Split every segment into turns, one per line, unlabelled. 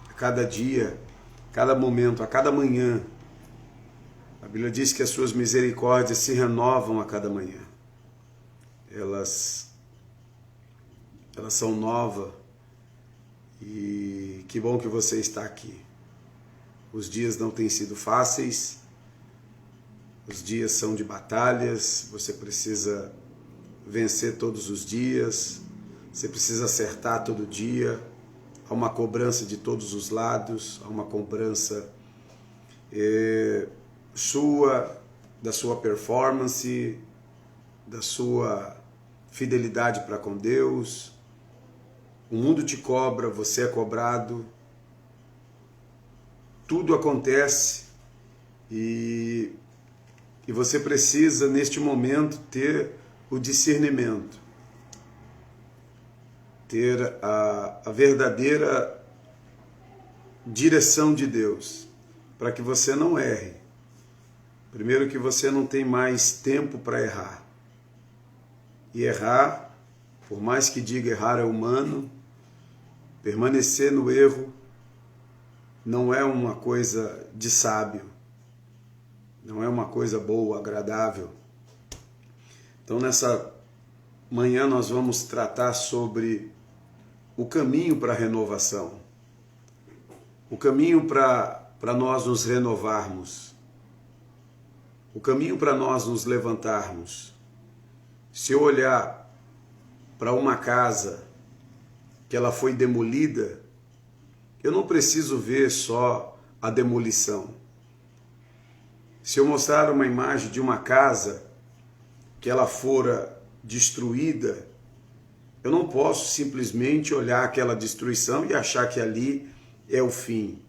a cada dia, a cada momento, a cada manhã. A Bíblia diz que as suas misericórdias se renovam a cada manhã. Elas são novas e que bom que você está aqui. Os dias não têm sido fáceis, os dias são de batalhas, você precisa vencer todos os dias, você precisa acertar todo dia, há uma cobrança de todos os lados, há uma cobrança da sua performance, da sua fidelidade para com Deus. O mundo te cobra, você é cobrado, tudo acontece e você precisa neste momento ter o discernimento, ter a verdadeira direção de Deus, para que você não erre. Primeiro, que você não tem mais tempo para errar. E errar, por mais que diga errar é humano, permanecer no erro não é uma coisa de sábio, não é uma coisa boa, agradável. Então, nessa manhã nós vamos tratar sobre o caminho para a renovação, o caminho para nós nos renovarmos, o caminho para nós nos levantarmos. Se eu olhar para uma casa que ela foi demolida, eu não preciso ver só a demolição. Se eu mostrar uma imagem de uma casa que ela fora destruída, eu não posso simplesmente olhar aquela destruição e achar que ali é o fim.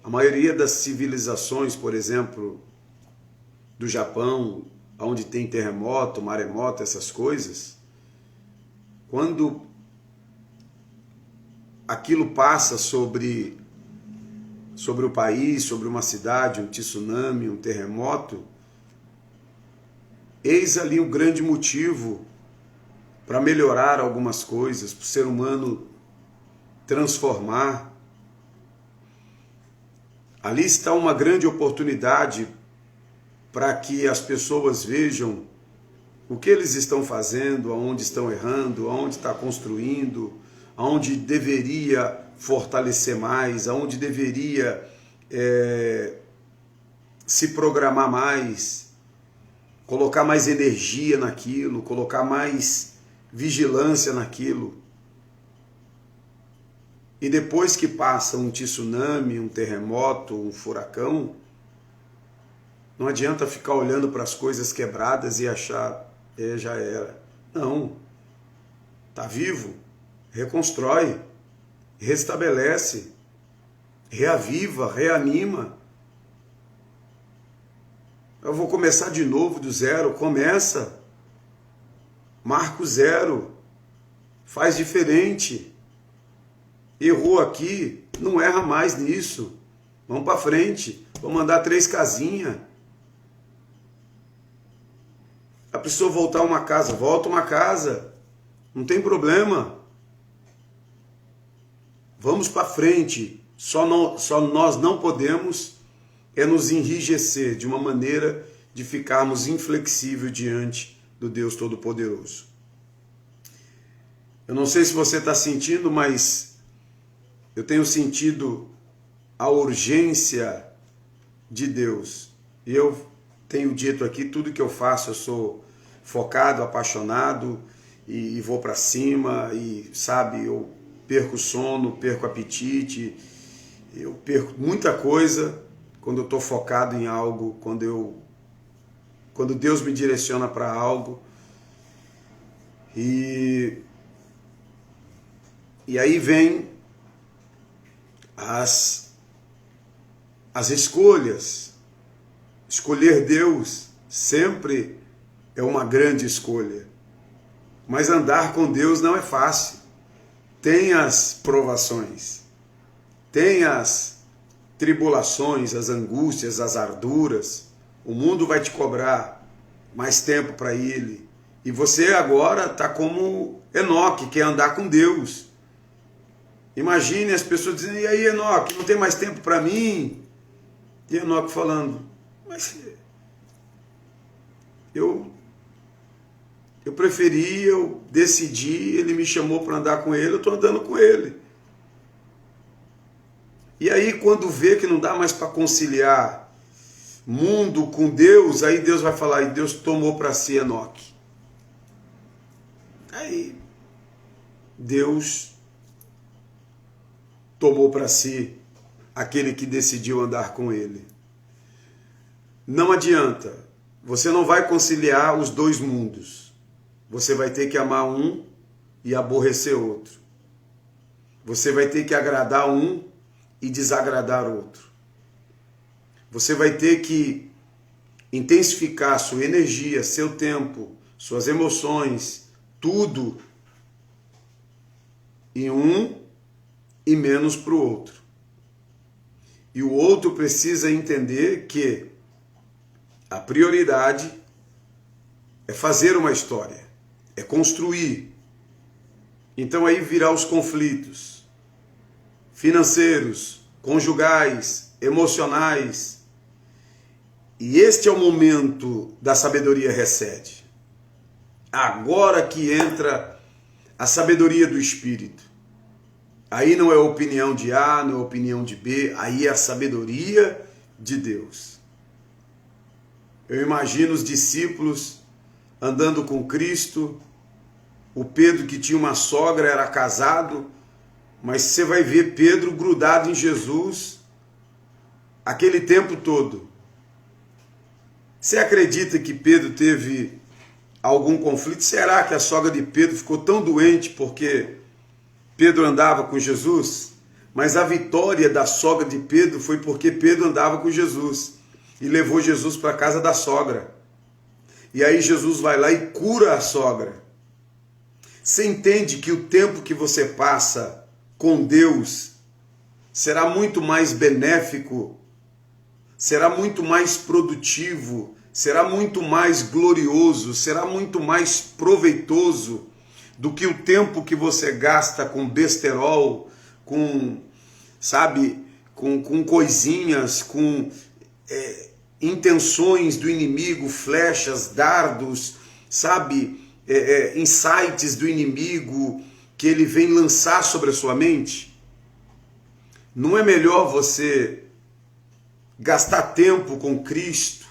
A maioria das civilizações, por exemplo, do Japão, onde tem terremoto, maremoto, essas coisas, quando aquilo passa sobre o país, sobre uma cidade, um tsunami, um terremoto, eis ali um grande motivo para melhorar algumas coisas, para o ser humano transformar. Ali está uma grande oportunidade para que as pessoas vejam o que eles estão fazendo, aonde estão errando, aonde está construindo, aonde deveria fortalecer mais, aonde deveria se programar mais, colocar mais energia naquilo, colocar mais vigilância naquilo. E depois que passa um tsunami, um terremoto, um furacão, não adianta ficar olhando para as coisas quebradas e achar, já era. Não. Está vivo, reconstrói, restabelece, reaviva, reanima. Eu vou começar de novo do zero. Começa. Marca o zero. Faz diferente. Errou aqui, não erra mais nisso. Vamos para frente. Vamos mandar 3 casinhas. A pessoa voltar uma casa, volta uma casa. Não tem problema. Vamos para frente. Só nós não podemos nos enrijecer de uma maneira de ficarmos inflexíveis diante do Deus Todo-Poderoso. Eu não sei se você está sentindo, mas eu tenho sentido a urgência de Deus. E eu tenho dito aqui, tudo que eu faço, eu sou focado, apaixonado e vou para cima e, sabe, eu perco sono, perco apetite, eu perco muita coisa quando eu estou focado em algo, quando Deus me direciona para algo. E aí vem as escolhas. Escolher Deus sempre é uma grande escolha. Mas andar com Deus não é fácil. Tem as provações, tem as tribulações, as angústias, as arduras. O mundo vai te cobrar mais tempo para ele. E você agora está como Enoque, quer andar com Deus. Imagine as pessoas dizendo, e aí, Enoque, não tem mais tempo para mim? E Enoque falando, mas eu preferi, eu decidi, ele me chamou para andar com ele, eu estou andando com ele. E aí quando vê que não dá mais para conciliar mundo com Deus, aí Deus vai falar, e Deus tomou para si Enoque. Aí Deus tomou para si aquele que decidiu andar com ele. Não adianta, você não vai conciliar os dois mundos. Você vai ter que amar um e aborrecer outro. Você vai ter que agradar um e desagradar outro. Você vai ter que intensificar sua energia, seu tempo, suas emoções, tudo em um e menos para o outro. E o outro precisa entender que a prioridade é fazer uma história, é construir. Então aí virá os conflitos financeiros, conjugais, emocionais. E este é o momento da sabedoria recede. Agora que entra a sabedoria do Espírito. Aí não é opinião de A, não é opinião de B, aí é a sabedoria de Deus. Eu imagino os discípulos andando com Cristo, o Pedro que tinha uma sogra, era casado, mas você vai ver Pedro grudado em Jesus aquele tempo todo. Você acredita que Pedro teve algum conflito? Será que a sogra de Pedro ficou tão doente porque Pedro andava com Jesus? Mas a vitória da sogra de Pedro foi porque Pedro andava com Jesus e levou Jesus para a casa da sogra. E aí Jesus vai lá e cura a sogra. Você entende que o tempo que você passa com Deus será muito mais benéfico, será muito mais produtivo, será muito mais glorioso, será muito mais proveitoso do que o tempo que você gasta com besterol, com, sabe, com coisinhas, com intenções do inimigo, flechas, dardos, sabe, insights do inimigo que ele vem lançar sobre a sua mente. Não é melhor você gastar tempo com Cristo?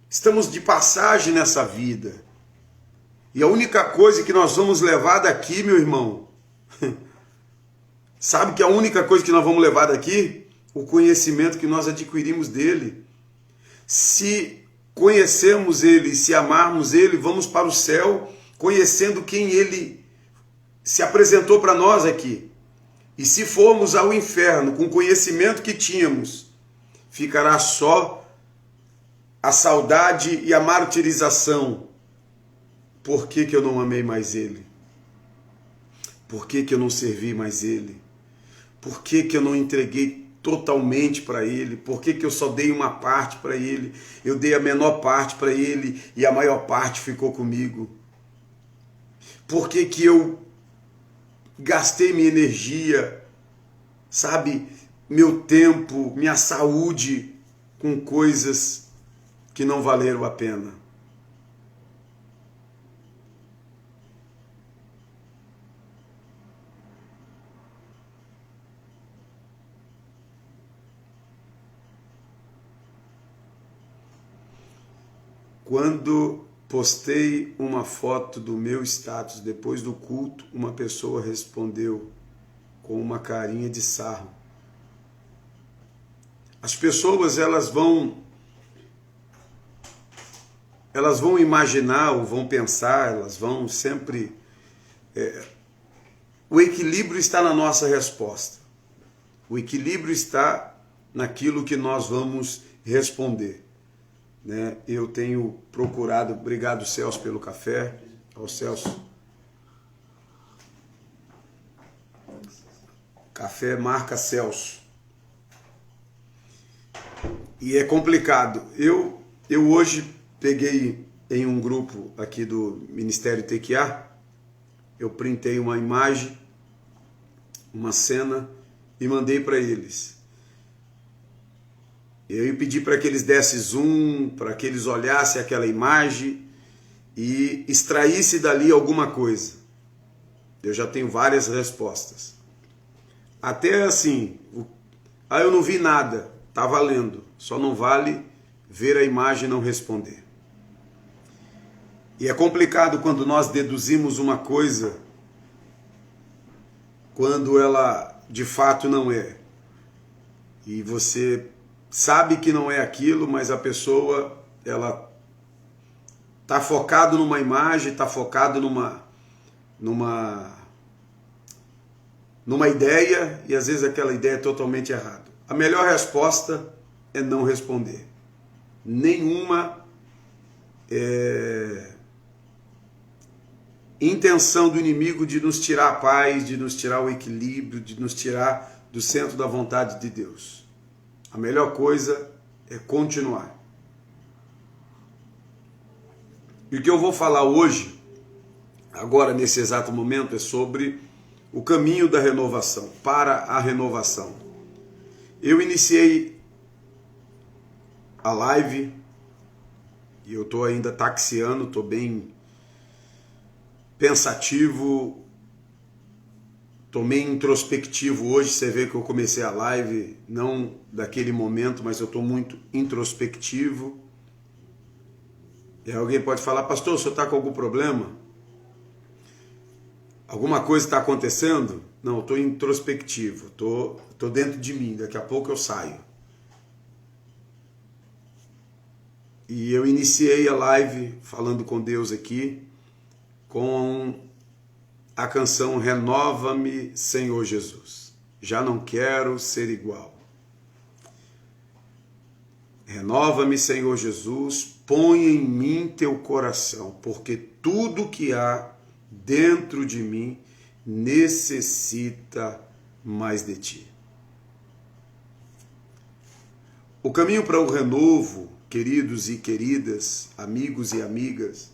Estamos de passagem nessa vida. E a única coisa que nós vamos levar daqui, meu irmão, sabe que a única coisa que nós vamos levar daqui? O conhecimento que nós adquirimos dele. Se conhecermos ele, se amarmos ele, vamos para o céu conhecendo quem ele se apresentou para nós aqui. E se formos ao inferno com o conhecimento que tínhamos, ficará só a saudade e a martirização. Por que eu não amei mais ele? Por que eu não servi mais ele? Por que eu não entreguei totalmente para ele? Por que eu só dei uma parte para ele? Eu dei a menor parte para ele e a maior parte ficou comigo. Por que eu gastei minha energia, sabe, meu tempo, minha saúde com coisas que não valeram a pena? Quando postei uma foto do meu status depois do culto, uma pessoa respondeu com uma carinha de sarro. As pessoas elas vão imaginar ou vão pensar, elas vão sempre... O equilíbrio está na nossa resposta. O equilíbrio está naquilo que nós vamos responder. Né? Eu tenho procurado, obrigado Celso pelo café, ao Celso, café marca Celso, e é complicado. Eu hoje peguei em um grupo aqui do Ministério TQA, eu printei uma imagem uma cena e mandei para eles. Eu pedi para que eles dessem zoom, para que eles olhassem aquela imagem e extraíssem dali alguma coisa. Eu já tenho várias respostas. Até assim, eu não vi nada, tá valendo. Só não vale ver a imagem e não responder. E é complicado quando nós deduzimos uma coisa quando ela de fato não é. E você sabe que não é aquilo, mas a pessoa, ela está focado numa imagem, está focado numa ideia, e às vezes aquela ideia é totalmente errada. A melhor resposta é não responder. Nenhuma intenção do inimigo de nos tirar a paz, de nos tirar o equilíbrio, de nos tirar do centro da vontade de Deus. A melhor coisa é continuar. E o que eu vou falar hoje, agora nesse exato momento, é sobre o caminho da renovação, para a renovação. Eu iniciei a live e eu estou ainda taxiando, estou bem pensativo, estou meio introspectivo hoje. Você vê que eu comecei a live não daquele momento, mas eu estou muito introspectivo. E alguém pode falar: pastor, o senhor está com algum problema? Alguma coisa está acontecendo? Não, eu estou introspectivo, estou dentro de mim, daqui a pouco eu saio. E eu iniciei a live falando com Deus aqui, com a canção Renova-me, Senhor Jesus. Já não quero ser igual. Renova-me, Senhor Jesus, põe em mim teu coração, porque tudo que há dentro de mim necessita mais de ti. O caminho para o renovo, queridos e queridas, amigos e amigas,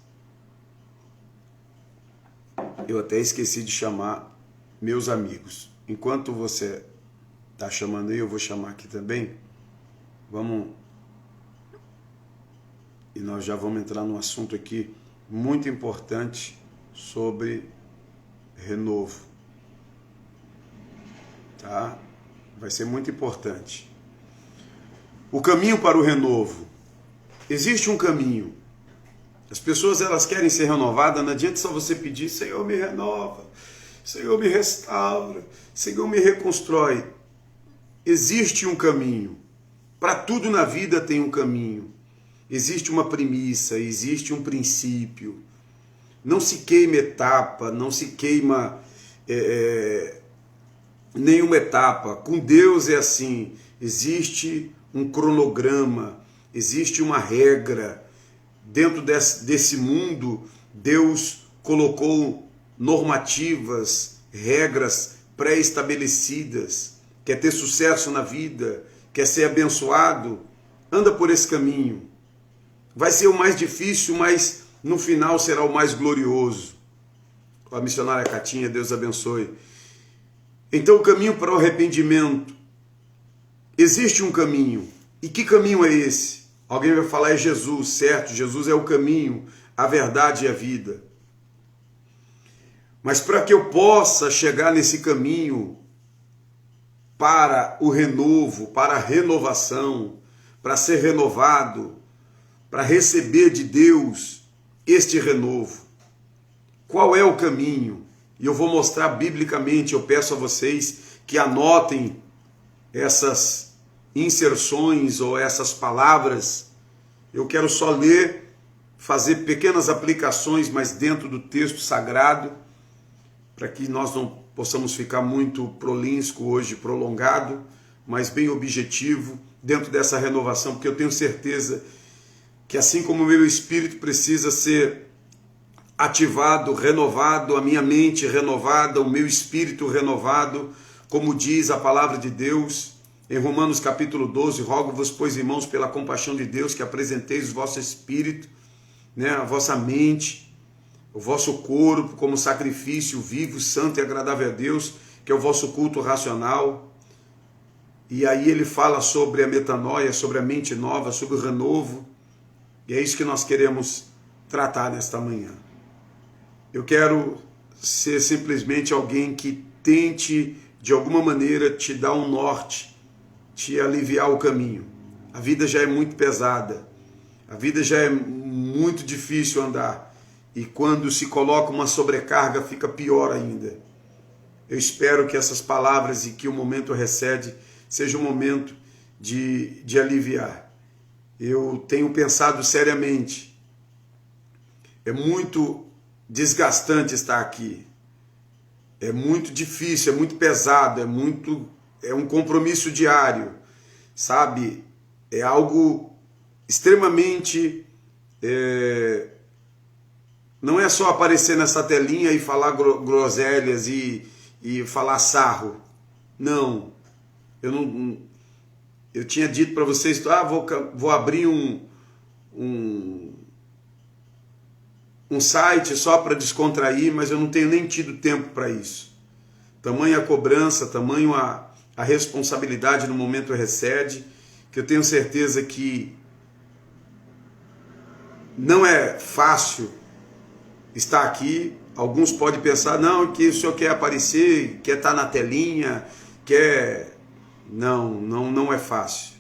eu até esqueci de chamar meus amigos. Enquanto você está chamando aí, eu vou chamar aqui também. Vamos. E nós já vamos entrar num assunto aqui muito importante sobre renovo. Tá? Vai ser muito importante. O caminho para o renovo. Existe um caminho. As pessoas, elas querem ser renovadas, não adianta só você pedir: Senhor, me renova, Senhor, me restaura, Senhor, me reconstrói. Existe um caminho. Para tudo na vida tem um caminho. Existe uma premissa, existe um princípio. Não se queima etapa, não se queima nenhuma etapa. Com Deus é assim, existe um cronograma, existe uma regra. Dentro desse mundo, Deus colocou normativas, regras pré-estabelecidas. Quer ter sucesso na vida, quer ser abençoado, anda por esse caminho. Vai ser o mais difícil, mas no final será o mais glorioso. A missionária Catinha, Deus abençoe. Então, o caminho para o arrependimento. Existe um caminho. E que caminho é esse? Alguém vai falar: é Jesus, certo? Jesus é o caminho, a verdade e a vida. Mas para que eu possa chegar nesse caminho para o renovo, para a renovação, para ser renovado, para receber de Deus este renovo, qual é o caminho? E eu vou mostrar biblicamente. Eu peço a vocês que anotem essas inserções ou essas palavras. Eu quero só ler, fazer pequenas aplicações, mas dentro do texto sagrado, para que nós não possamos ficar muito prolífico hoje, prolongado, mas bem objetivo dentro dessa renovação, porque eu tenho certeza que assim como o meu espírito precisa ser ativado, renovado, a minha mente renovada, o meu espírito renovado, como diz a palavra de Deus, em Romanos capítulo 12, rogo-vos, pois, irmãos, pela compaixão de Deus, que apresenteis o vosso espírito, a vossa mente, o vosso corpo como sacrifício vivo, santo e agradável a Deus, que é o vosso culto racional. E aí ele fala sobre a metanoia, sobre a mente nova, sobre o renovo. E é isso que nós queremos tratar nesta manhã. Eu quero ser simplesmente alguém que tente, de alguma maneira, te dar um norte, te aliviar o caminho. A vida já é muito pesada, a vida já é muito difícil andar. E quando se coloca uma sobrecarga, fica pior ainda. Eu espero que essas palavras e que o momento recede seja um momento de aliviar. Eu tenho pensado seriamente. É muito desgastante estar aqui. É muito difícil, é muito pesado, é um compromisso diário, sabe? É algo extremamente... não é só aparecer nessa telinha e falar groselhas e falar sarro. Não. Eu tinha dito para vocês, vou abrir um site só para descontrair, mas eu não tenho nem tido tempo para isso. Tamanha a cobrança, tamanho a responsabilidade no momento recede, que eu tenho certeza que não é fácil estar aqui. Alguns podem pensar, não, que o senhor quer aparecer, quer estar na telinha, quer... Não é fácil.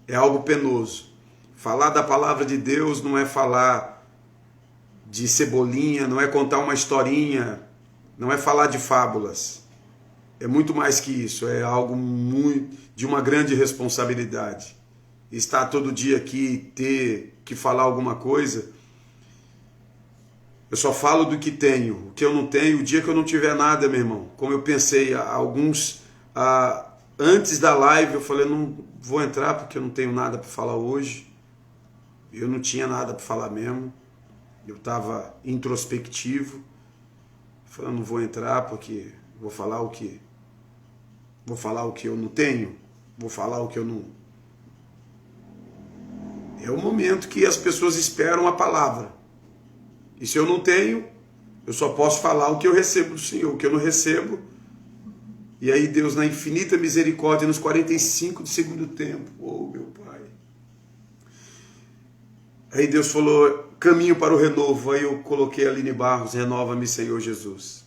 É algo penoso. Falar da palavra de Deus não é falar de cebolinha, não é contar uma historinha, não é falar de fábulas. É muito mais que isso, é algo de uma grande responsabilidade. Estar todo dia aqui, ter que falar alguma coisa, eu só falo do que tenho. O que eu não tenho, o dia que eu não tiver nada, meu irmão, como eu pensei, antes da live, eu falei, não vou entrar porque eu não tenho nada para falar hoje. Eu não tinha nada para falar mesmo. Eu estava introspectivo. Falei, não vou entrar porque vou falar o que eu não tenho. Vou falar o que eu não... É o momento que as pessoas esperam a palavra. E se eu não tenho, eu só posso falar o que eu recebo do Senhor. O que eu não recebo... E aí Deus, na infinita misericórdia, nos 45 do segundo tempo, oh meu Pai. Aí Deus falou, caminho para o renovo. Aí eu coloquei a Aline Barros, renova-me, Senhor Jesus.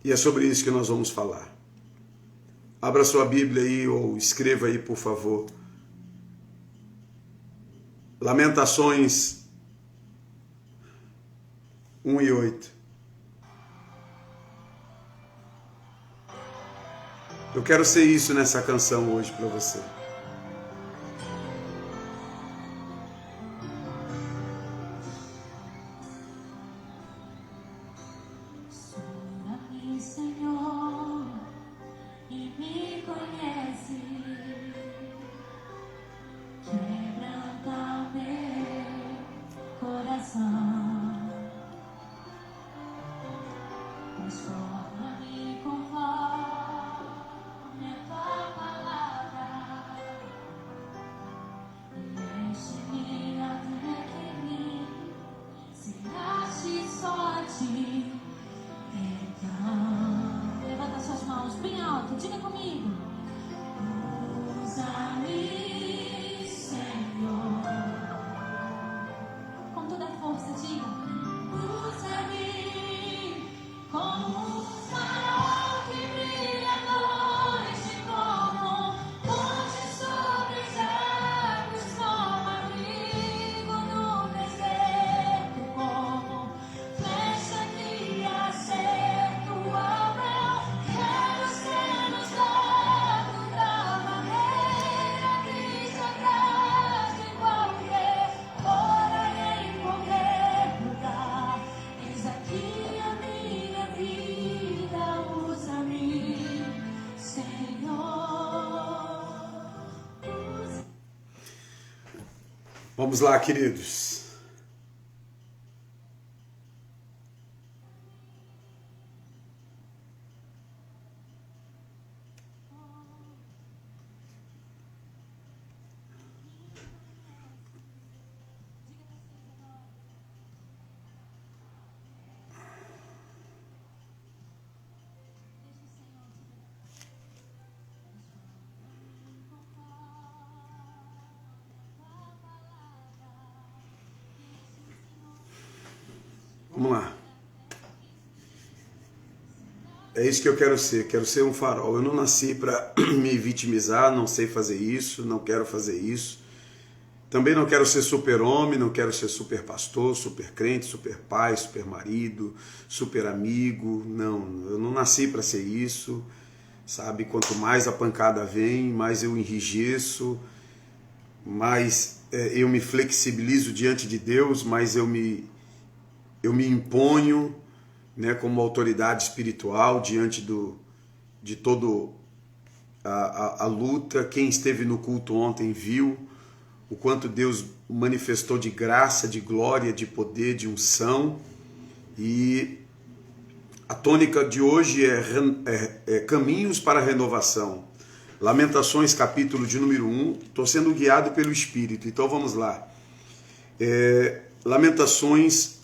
E é sobre isso que nós vamos falar. Abra sua Bíblia aí, ou escreva aí, por favor. Lamentações 1:8. Eu quero ser isso nessa canção hoje para você.
Sonda-me, Senhor, e me conhece. Quebranta meu coração. Transforma-me conforme a tua palavra. E enche-me até que mim se ache só a ti. Então, levanta suas mãos bem alto, diga comigo. Usa-me, Senhor. Com toda a força, diga. Usa-me como um farol que brilha à noite, como ponte sobre os águas, como abrigo no deserto, como flecha que acerta o alvo. Quero ser nos lados da maneira que te agrada em qualquer hora e em qualquer lugar. Eis aqui a minha vida, usa-me, Senhor.
Vamos lá, queridos. Vamos lá. É isso que eu quero ser um farol. Eu não nasci para me vitimizar, não sei fazer isso, não quero fazer isso. Também não quero ser super-homem, não quero ser super-pastor, super-crente, super-pai, super-marido, super-amigo. Não, eu não nasci para ser isso, sabe? Quanto mais a pancada vem, mais eu enrijeço, mais eu me flexibilizo diante de Deus, mais eu me imponho, né, como autoridade espiritual diante de toda a luta. Quem esteve no culto ontem viu o quanto Deus manifestou de graça, de glória, de poder, de unção. E a tônica de hoje é caminhos para a renovação. Lamentações, capítulo de número 1. Estou sendo guiado pelo Espírito, então vamos lá. Lamentações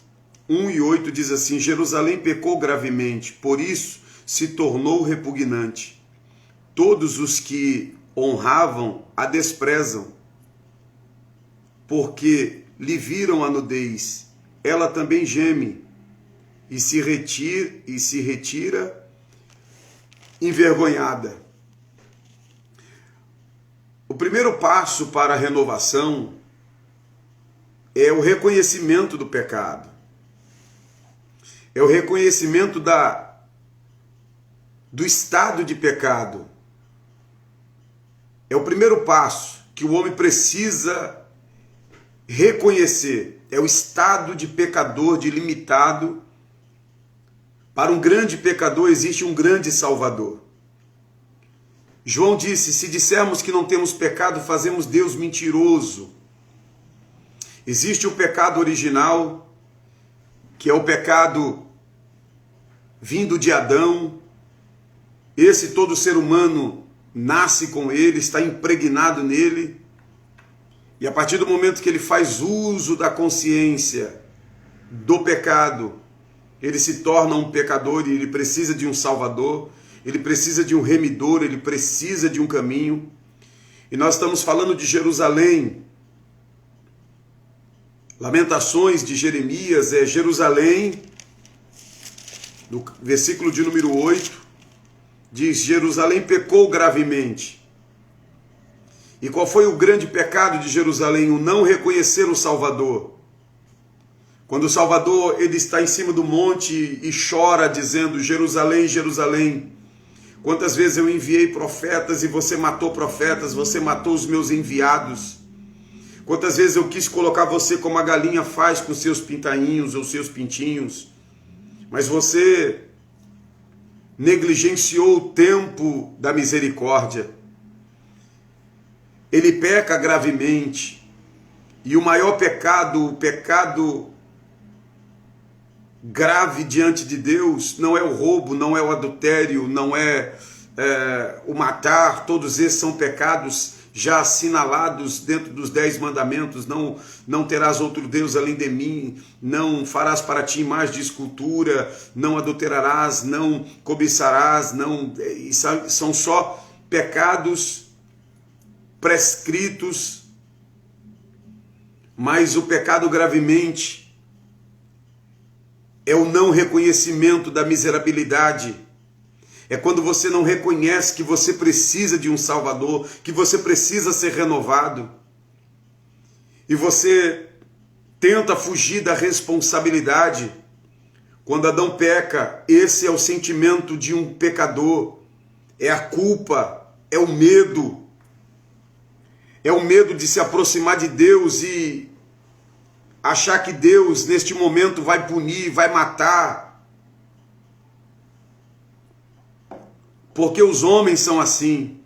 1:8 diz assim: Jerusalém pecou gravemente, por isso se tornou repugnante. Todos os que honravam a desprezam, porque lhe viram a nudez. Ela também geme e se retira envergonhada. O primeiro passo para a renovação é o reconhecimento do pecado. É o reconhecimento do estado de pecado. É o primeiro passo que o homem precisa reconhecer. É o estado de pecador, de limitado. Para um grande pecador existe um grande Salvador. João disse: se dissermos que não temos pecado, fazemos Deus mentiroso. Existe o pecado original, que é o pecado vindo de Adão. Esse todo ser humano nasce com ele, está impregnado nele. E a partir do momento que ele faz uso da consciência do pecado, ele se torna um pecador e ele precisa de um Salvador, ele precisa de um remidor, ele precisa de um caminho. E nós estamos falando de Jerusalém. Lamentações de Jeremias é Jerusalém, no versículo de número 8, diz: Jerusalém pecou gravemente. E qual foi o grande pecado de Jerusalém? O não reconhecer o Salvador. Quando o Salvador ele está em cima do monte e chora dizendo: Jerusalém, Jerusalém, quantas vezes eu enviei profetas e você matou profetas, você matou os meus enviados. Quantas vezes eu quis colocar você como a galinha faz com seus pintainhos ou seus pintinhos, mas você negligenciou o tempo da misericórdia. Ele peca gravemente. E o maior pecado, o pecado grave diante de Deus, não é o roubo, não é o adultério, não é o matar. Todos esses são pecados já assinalados dentro dos 10 mandamentos. Não terás outro Deus além de mim, não farás para ti imagem de escultura, não adulterarás, não cobiçarás, são só pecados prescritos. Mas o pecado gravemente é o não reconhecimento da miserabilidade. É quando você não reconhece que você precisa de um Salvador, que você precisa ser renovado. E você tenta fugir da responsabilidade. Quando Adão peca, esse é o sentimento de um pecador. É a culpa, é o medo. É o medo de se aproximar de Deus e achar que Deus, neste momento, vai punir, vai matar. Porque os homens são assim.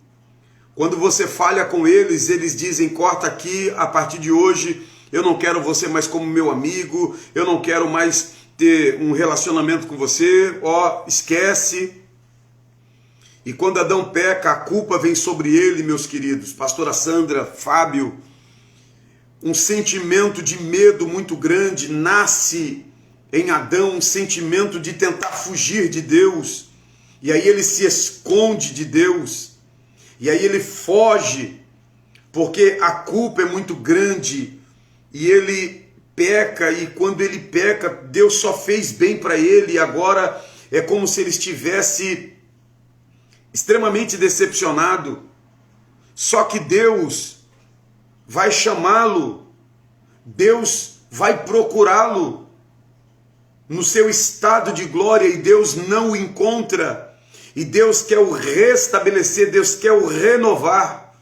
Quando você falha com eles, eles dizem: corta aqui, a partir de hoje, eu não quero você mais como meu amigo, eu não quero mais ter um relacionamento com você, esquece. E quando Adão peca, a culpa vem sobre ele, meus queridos. Pastora Sandra, Fábio, um sentimento de medo muito grande nasce em Adão, um sentimento de tentar fugir de Deus. E aí ele se esconde de Deus. E aí ele foge, porque a culpa é muito grande. E ele peca, e quando ele peca, Deus só fez bem para ele, e agora é como se ele estivesse extremamente decepcionado. Só que Deus vai chamá-lo, Deus vai procurá-lo no seu estado de glória, e Deus não o encontra, e Deus quer o restabelecer, Deus quer o renovar,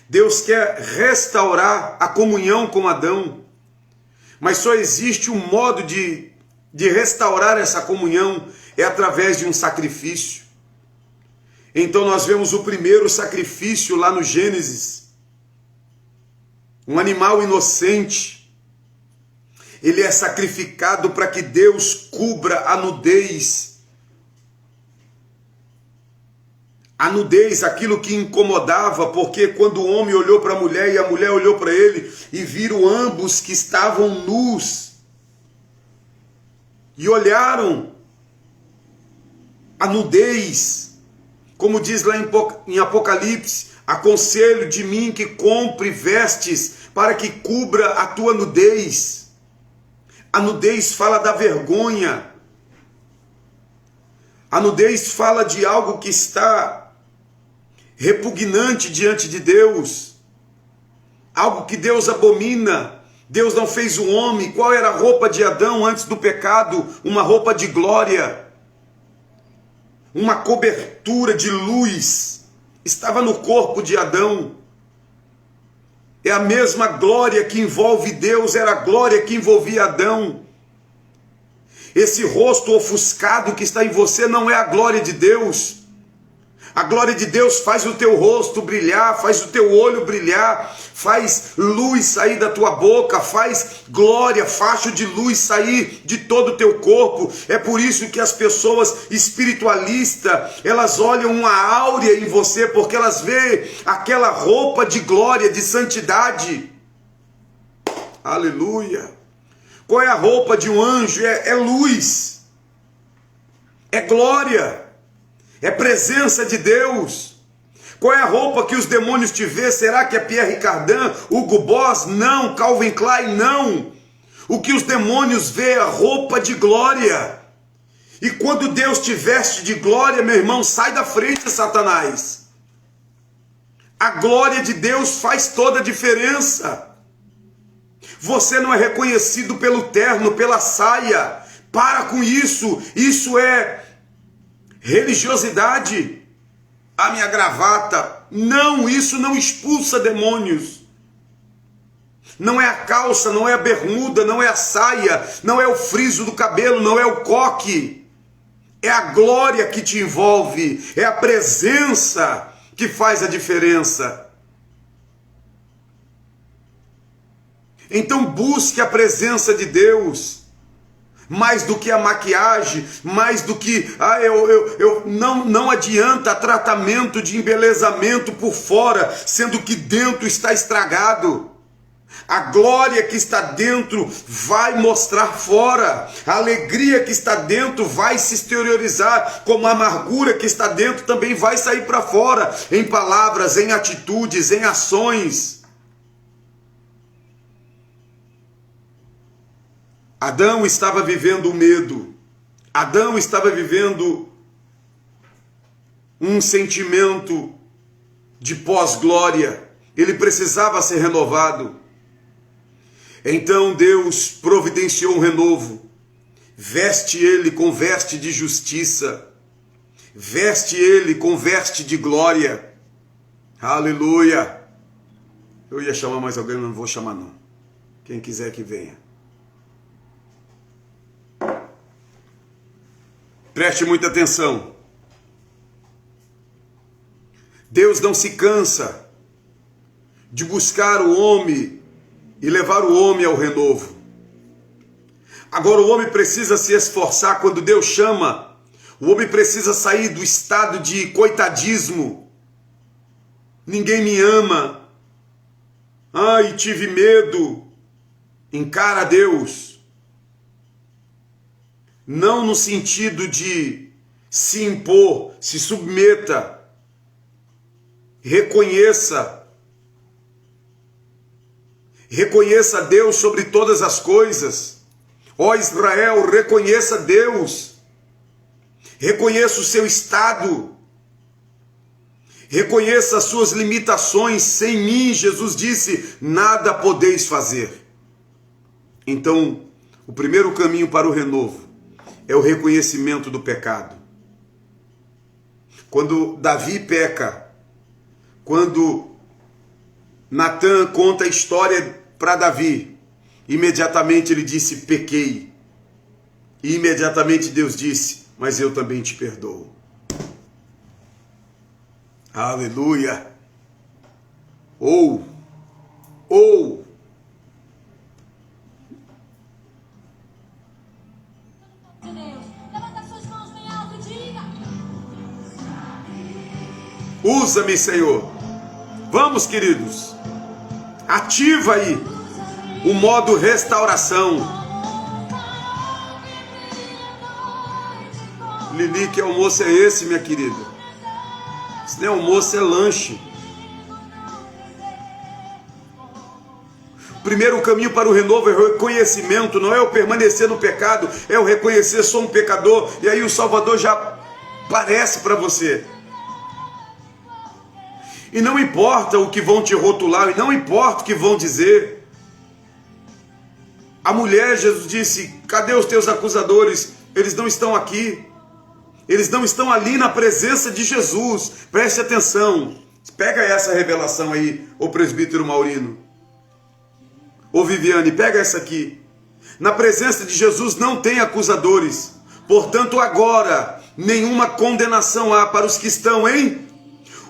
Deus quer restaurar a comunhão com Adão. Mas só existe um modo de restaurar essa comunhão, é através de um sacrifício. Então nós vemos o primeiro sacrifício lá no Gênesis, um animal inocente. Ele é sacrificado para que Deus cubra a nudez. A nudez, aquilo que incomodava, porque quando o homem olhou para a mulher e a mulher olhou para ele e viram ambos que estavam nus e olharam a nudez, como diz lá em Apocalipse, aconselho de mim que compre vestes para que cubra a tua nudez. A nudez fala da vergonha. A nudez fala de algo que está repugnante diante de Deus, algo que Deus abomina. Deus não fez o homem. Qual era a roupa de Adão antes do pecado? Uma roupa de glória, uma cobertura de luz, estava no corpo de Adão. É a mesma glória que envolve Deus, era a glória que envolvia Adão. Esse rosto ofuscado que está em você não é a glória de Deus. A glória de Deus faz o teu rosto brilhar, faz o teu olho brilhar, faz luz sair da tua boca, faz glória, facho de luz sair de todo o teu corpo. É por isso que as pessoas espiritualistas, elas olham uma áurea em você, porque elas veem aquela roupa de glória, de santidade. Aleluia! Qual é a roupa de um anjo? É luz, é glória. É presença de Deus. Qual é a roupa que os demônios te vê? Será que é Pierre Cardin, Hugo Boss? Não. Calvin Klein? Não. O que os demônios vê é a roupa de glória. E quando Deus te veste de glória, meu irmão, sai da frente, Satanás. A glória de Deus faz toda a diferença. Você não é reconhecido pelo terno, pela saia. Para com isso. Isso é religiosidade. A minha gravata. Não, isso não expulsa demônios. Não é a calça, não é a bermuda, não é a saia, não é o friso do cabelo, não é o coque. É a glória que te envolve, é a presença que faz a diferença. Então busque a presença de Deus. Mais do que a maquiagem, mais do que não adianta tratamento de embelezamento por fora, sendo que dentro está estragado. A glória que está dentro vai mostrar fora, a alegria que está dentro vai se exteriorizar, como a amargura que está dentro também vai sair para fora, em palavras, em atitudes, em ações. Adão estava vivendo o medo. Adão estava vivendo um sentimento de pós-glória. Ele precisava ser renovado. Então Deus providenciou um renovo. Veste ele com veste de justiça. Veste ele com veste de glória. Aleluia. Eu ia chamar mais alguém, mas não vou chamar não. Quem quiser que venha. Preste muita atenção. Deus não se cansa de buscar o homem e levar o homem ao renovo. Agora o homem precisa se esforçar quando Deus chama. O homem precisa sair do estado de coitadismo. Ninguém me ama. Ai, tive medo. Encara Deus. Não no sentido de se impor, se submeta, reconheça Reconheça a Deus sobre todas as coisas. Ó Israel, reconheça Deus. Reconheça o seu estado. Reconheça as suas limitações. Sem mim, Jesus disse, nada podeis fazer. Então, o primeiro caminho para o renovo é o reconhecimento do pecado. Quando Davi peca, quando Natan conta a história para Davi, imediatamente ele disse, pequei. E imediatamente Deus disse, mas eu também te perdoo. Aleluia! Ou,
Levanta suas mãos bem alto e diga:
usa-me, Senhor. Vamos, queridos. Ativa aí o modo restauração. Lili, que almoço é esse, minha querida? Isso não é almoço, é lanche. O primeiro caminho para o renovo é o reconhecimento, não é o permanecer no pecado, é o reconhecer, sou um pecador, e aí o Salvador já aparece para você. E não importa o que vão te rotular, e não importa o que vão dizer. A mulher, Jesus disse, cadê os teus acusadores? Eles não estão aqui. Eles não estão ali na presença de Jesus. Preste atenção. Pega essa revelação aí, ô presbítero Maurino. Ô Viviane, pega essa aqui. Na presença de Jesus não tem acusadores. Portanto, agora, nenhuma condenação há para os que estão em...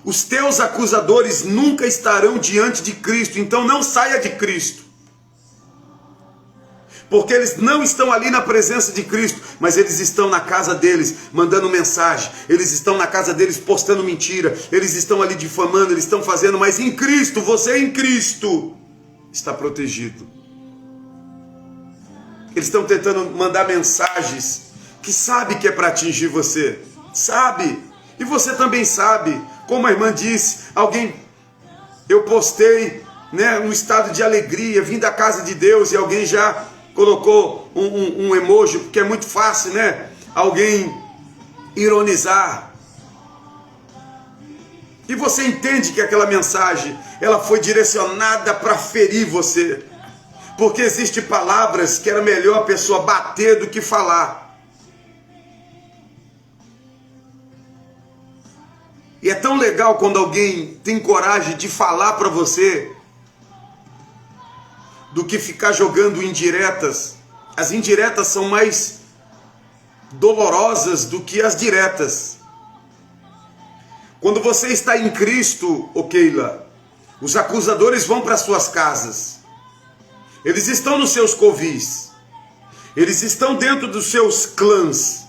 Os teus acusadores nunca estarão diante de Cristo, então não saia de Cristo. Porque eles não estão ali na presença de Cristo, mas eles estão na casa deles, mandando mensagem. Eles estão na casa deles postando mentira. Eles estão ali difamando, eles estão fazendo, mas em Cristo, você em Cristo está protegido. Eles estão tentando mandar mensagens que sabe que é para atingir você. Sabe. E você também sabe. Como a irmã disse, eu postei, né, um estado de alegria, vim da casa de Deus, e alguém já colocou um emoji, porque é muito fácil, né? Alguém ironizar. E você entende que aquela mensagem, ela foi direcionada para ferir você. Porque existem palavras que era melhor a pessoa bater do que falar. E é tão legal quando alguém tem coragem de falar para você, do que ficar jogando indiretas. As indiretas são mais dolorosas do que as diretas. Quando você está em Cristo, ô Keila, os acusadores vão para suas casas. Eles estão nos seus covis. Eles estão dentro dos seus clãs.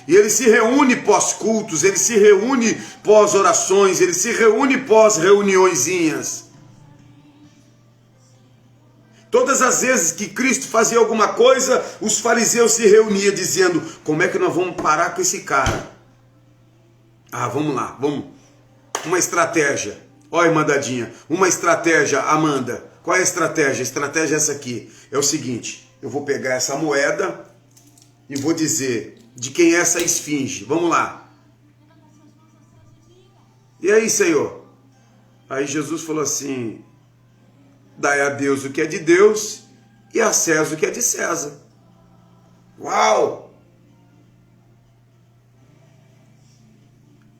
E ele se reúne pós-cultos, ele se reúne pós-orações, ele se reúne pós-reuniõezinhas. Todas as vezes que Cristo fazia alguma coisa, os fariseus se reuniam dizendo, como é que nós vamos parar com esse cara? Ah, vamos lá, vamos. Uma estratégia. Ó, irmã Dadinha, uma estratégia, Amanda. Qual é a estratégia? A estratégia é essa aqui. É o seguinte, eu vou pegar essa moeda e vou dizer... De quem é essa esfinge? Vamos lá. E aí, Senhor? Aí Jesus falou assim, dai a Deus o que é de Deus e a César o que é de César. Uau!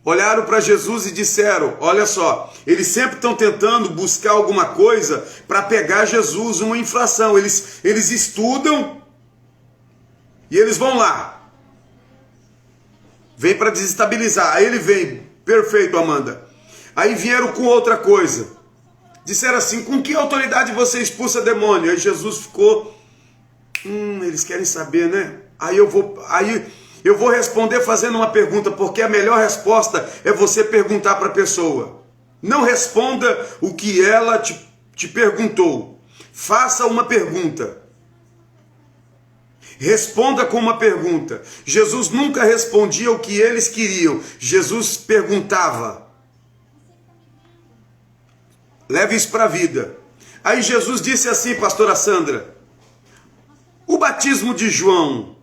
Olharam para Jesus e disseram, olha só, eles sempre estão tentando buscar alguma coisa para pegar Jesus, uma infração. Eles estudam e eles vão lá. Vem para desestabilizar. Aí ele vem. Perfeito, Amanda. Aí vieram com outra coisa. Disseram assim, com que autoridade você expulsa demônio? Aí Jesus ficou... eles querem saber, né? Aí eu vou responder fazendo uma pergunta, porque a melhor resposta é você perguntar para a pessoa. Não responda o que ela te perguntou. Faça uma pergunta. Responda com uma pergunta. Jesus nunca respondia o que eles queriam. Jesus perguntava. Leve isso para a vida. Aí Jesus disse assim, pastora Sandra, o batismo de João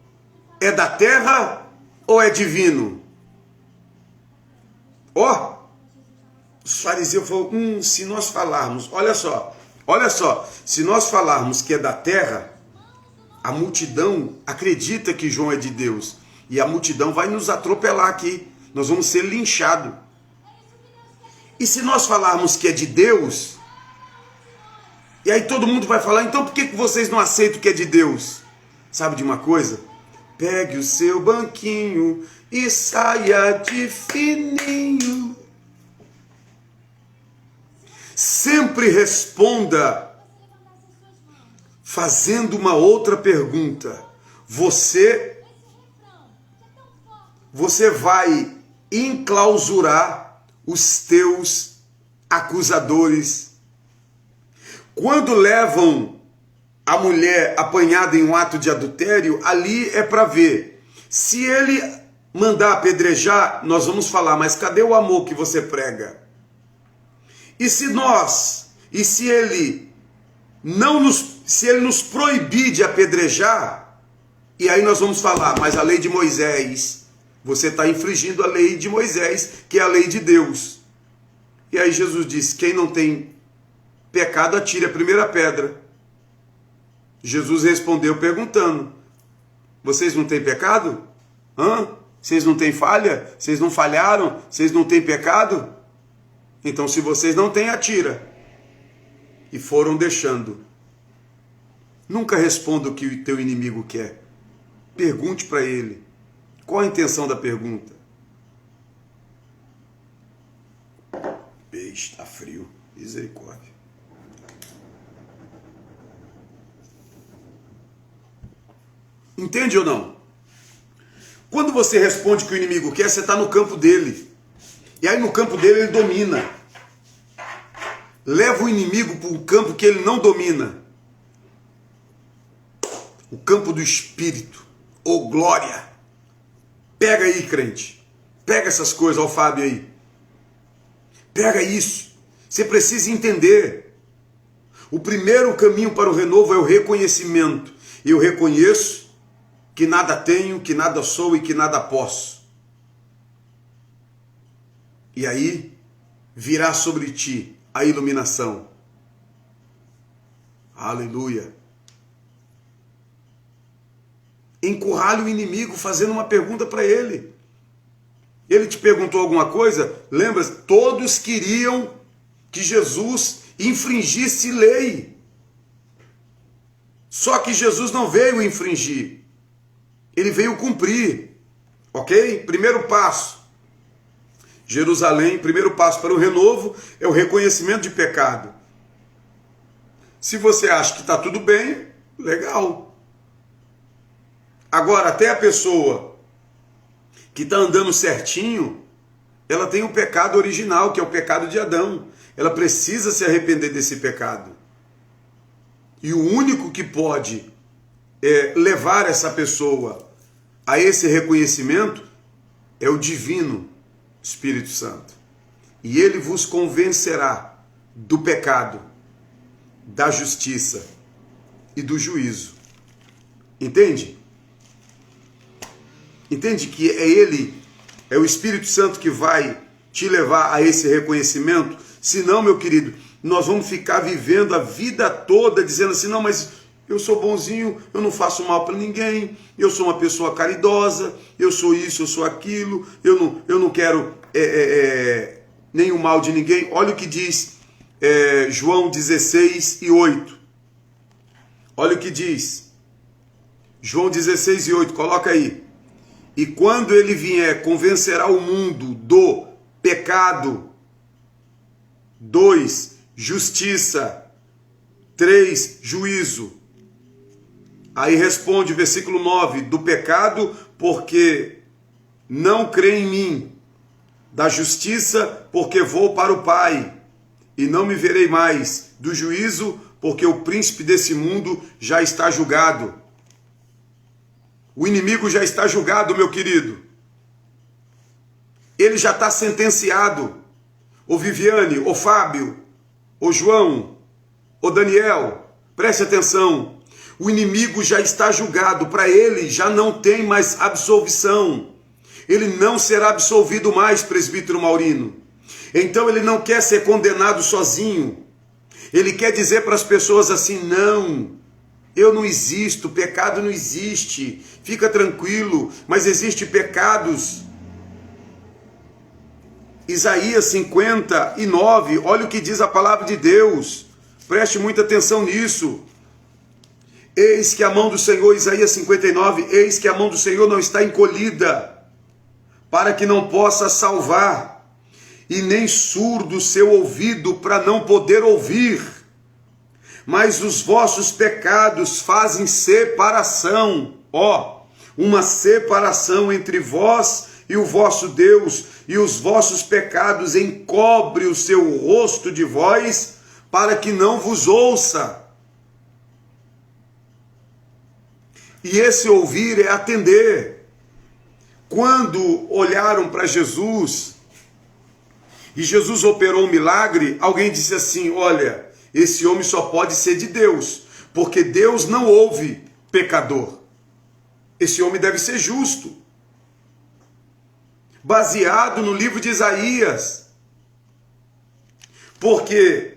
é da terra ou é divino? Ó, os fariseus falaram, se nós falarmos, olha só, se nós falarmos que é da terra, a multidão acredita que João é de Deus. E a multidão vai nos atropelar aqui. Nós vamos ser linchados. E se nós falarmos que é de Deus, e aí todo mundo vai falar, então por que vocês não aceitam que é de Deus? Sabe de uma coisa? Pegue o seu banquinho e saia de fininho. Sempre responda fazendo uma outra pergunta. Você vai enclausurar os teus acusadores. Quando levam a mulher apanhada em um ato de adultério, ali é para ver. Se ele mandar apedrejar, nós vamos falar, mas cadê o amor que você prega? E se ele nos proibir de apedrejar, e aí nós vamos falar, mas a lei de Moisés, você está infringindo a lei de Moisés, que é a lei de Deus. E aí Jesus disse, quem não tem pecado, atire a primeira pedra. Jesus respondeu perguntando, vocês não têm pecado? Vocês não têm falha? Vocês não falharam? Vocês não têm pecado? Então se vocês não têm, atira. E foram deixando. Nunca responda o que o teu inimigo quer. Pergunte para ele. Qual a intenção da pergunta? Peixe, está frio. Misericórdia. Entende ou não? Quando você responde o que o inimigo quer, você está no campo dele. E aí no campo dele ele domina. Leva o inimigo para um campo que ele não domina. O campo do Espírito. Ô glória! Pega aí, crente. Pega essas coisas, ó Fábio aí. Pega isso. Você precisa entender. O primeiro caminho para o renovo é o reconhecimento. Eu reconheço que nada tenho, que nada sou e que nada posso. E aí virá sobre ti a iluminação. Aleluia. Encurrale o inimigo fazendo uma pergunta para ele. Ele te perguntou alguma coisa? Lembra? Todos queriam que Jesus infringisse lei. Só que Jesus não veio infringir. Ele veio cumprir. Ok? Primeiro passo. Jerusalém, primeiro passo para o renovo é o reconhecimento de pecado. Se você acha que está tudo bem, legal. Agora, até a pessoa que está andando certinho, ela tem o pecado original, que é o pecado de Adão. Ela precisa se arrepender desse pecado. E o único que pode levar essa pessoa a esse reconhecimento é o divino Espírito Santo. E ele vos convencerá do pecado, da justiça e do juízo. Entende? Entende que é ele, é o Espírito Santo que vai te levar a esse reconhecimento? Senão, meu querido, nós vamos ficar vivendo a vida toda dizendo assim, não, mas eu sou bonzinho, eu não faço mal para ninguém, eu sou uma pessoa caridosa, eu sou isso, eu sou aquilo, eu não quero nenhum mal de ninguém. Olha o que diz João 16:8. Olha o que diz. João 16:8, coloca aí. E quando ele vier, convencerá o mundo do pecado. 2, justiça. 3, juízo. Aí responde o versículo 9, do pecado, porque não crê em mim. Da justiça, porque vou para o Pai, e não me verei mais. Do juízo, porque o príncipe desse mundo já está julgado. O inimigo já está julgado, meu querido. Ele já está sentenciado. Ô Viviane, ô Fábio, ô João, Ô Daniel, preste atenção. O inimigo já está julgado. Para ele já não tem mais absolvição. Ele não será absolvido mais, presbítero Maurino. Então ele não quer ser condenado sozinho. Ele quer dizer para as pessoas assim, não, eu não existo, pecado não existe, fica tranquilo, mas existem pecados. Isaías 59, olha o que diz a palavra de Deus, preste muita atenção nisso. Eis que a mão do Senhor, Isaías 59, eis que a mão do Senhor não está encolhida, para que não possa salvar, e nem surdo o seu ouvido para não poder ouvir. Mas os vossos pecados fazem separação, uma separação entre vós e o vosso Deus, e os vossos pecados encobre o seu rosto de vós, para que não vos ouça. E esse ouvir é atender. Quando olharam para Jesus, e Jesus operou um milagre, alguém disse assim, olha, esse homem só pode ser de Deus, porque Deus não ouve pecador. Esse homem deve ser justo. Baseado no livro de Isaías. Porque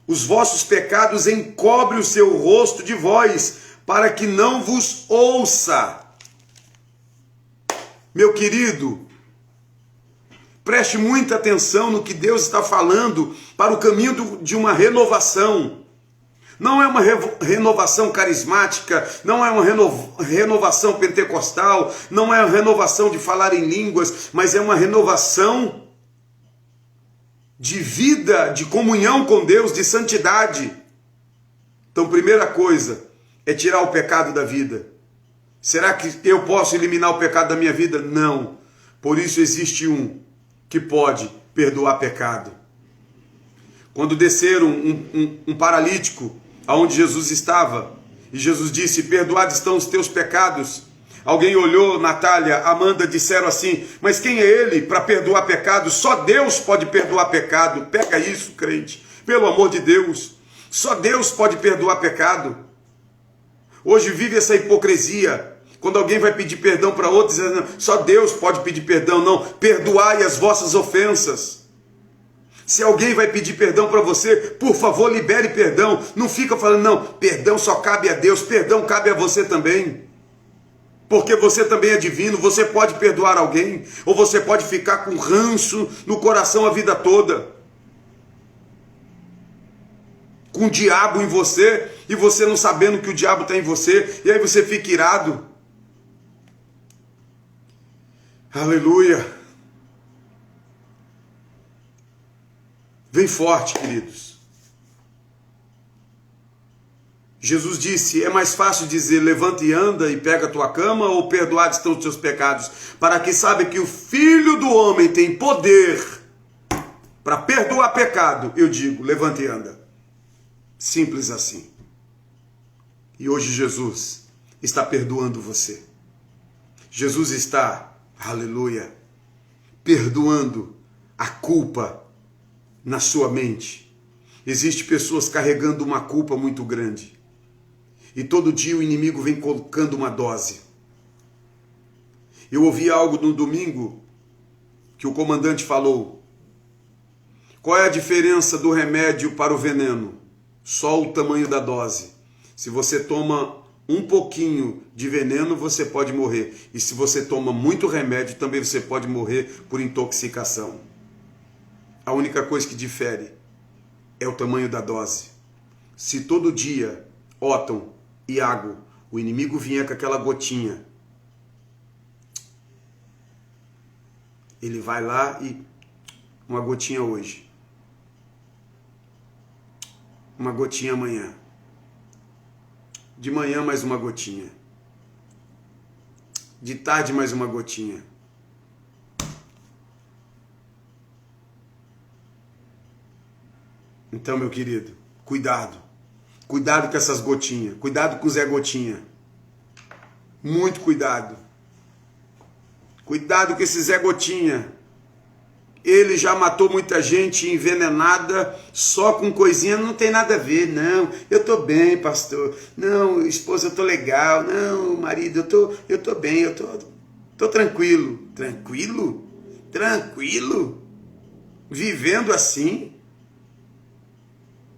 os vossos pecados encobrem o seu rosto de vós, para que não vos ouça. Meu querido, preste muita atenção no que Deus está falando para o caminho de uma renovação. Não é uma renovação carismática, não é uma renovação pentecostal, não é uma renovação de falar em línguas, mas é uma renovação de vida, de comunhão com Deus, de santidade. Então, primeira coisa é tirar o pecado da vida. Será que eu posso eliminar o pecado da minha vida? Não. Por isso existe um que pode perdoar pecado. Quando desceram um paralítico aonde Jesus estava, e Jesus disse, perdoados estão os teus pecados. Alguém olhou, Natália, Amanda, disseram assim, mas quem é ele para perdoar pecado? Só Deus pode perdoar pecado. Pega isso, crente, pelo amor de Deus. Só Deus pode perdoar pecado. Hoje vive essa hipocrisia. Quando alguém vai pedir perdão para outro, dizendo, só Deus pode pedir perdão. Não, perdoai as vossas ofensas. Se alguém vai pedir perdão para você, por favor, libere perdão. Não fica falando, não, perdão só cabe a Deus, perdão cabe a você também. Porque você também é divino, você pode perdoar alguém, ou você pode ficar com ranço no coração a vida toda. Com o diabo em você, e você não sabendo que o diabo está em você, e aí você fica irado. Aleluia. Vem forte, queridos. Jesus disse, é mais fácil dizer, levanta e anda e pega a tua cama, ou perdoados estão os teus pecados, para que saiba que o Filho do Homem tem poder para perdoar pecado. Eu digo, levanta e anda. Simples assim. E hoje Jesus está perdoando você. Jesus está, aleluia, perdoando a culpa na sua mente. Existem pessoas carregando uma culpa muito grande. E todo dia o inimigo vem colocando uma dose. Eu ouvi algo no domingo que o comandante falou. Qual é a diferença do remédio para o veneno? Só o tamanho da dose. Se você toma um pouquinho de veneno, você pode morrer. E se você toma muito remédio, também você pode morrer por intoxicação. A única coisa que difere é o tamanho da dose. Se todo dia, Otton, Iago, o inimigo vier com aquela gotinha, ele vai lá e uma gotinha hoje, uma gotinha amanhã, de manhã mais uma gotinha, de tarde mais uma gotinha. Então, meu querido, cuidado. Cuidado com essas gotinhas. Cuidado com o Zé Gotinha. Muito cuidado. Cuidado com esse Zé Gotinha. ele já matou muita gente envenenada só com coisinha, não tem nada a ver, não, eu tô bem, pastor, não, esposa, eu tô legal, não, marido, eu tô bem, eu tô tranquilo. Tranquilo? Tranquilo? Vivendo assim?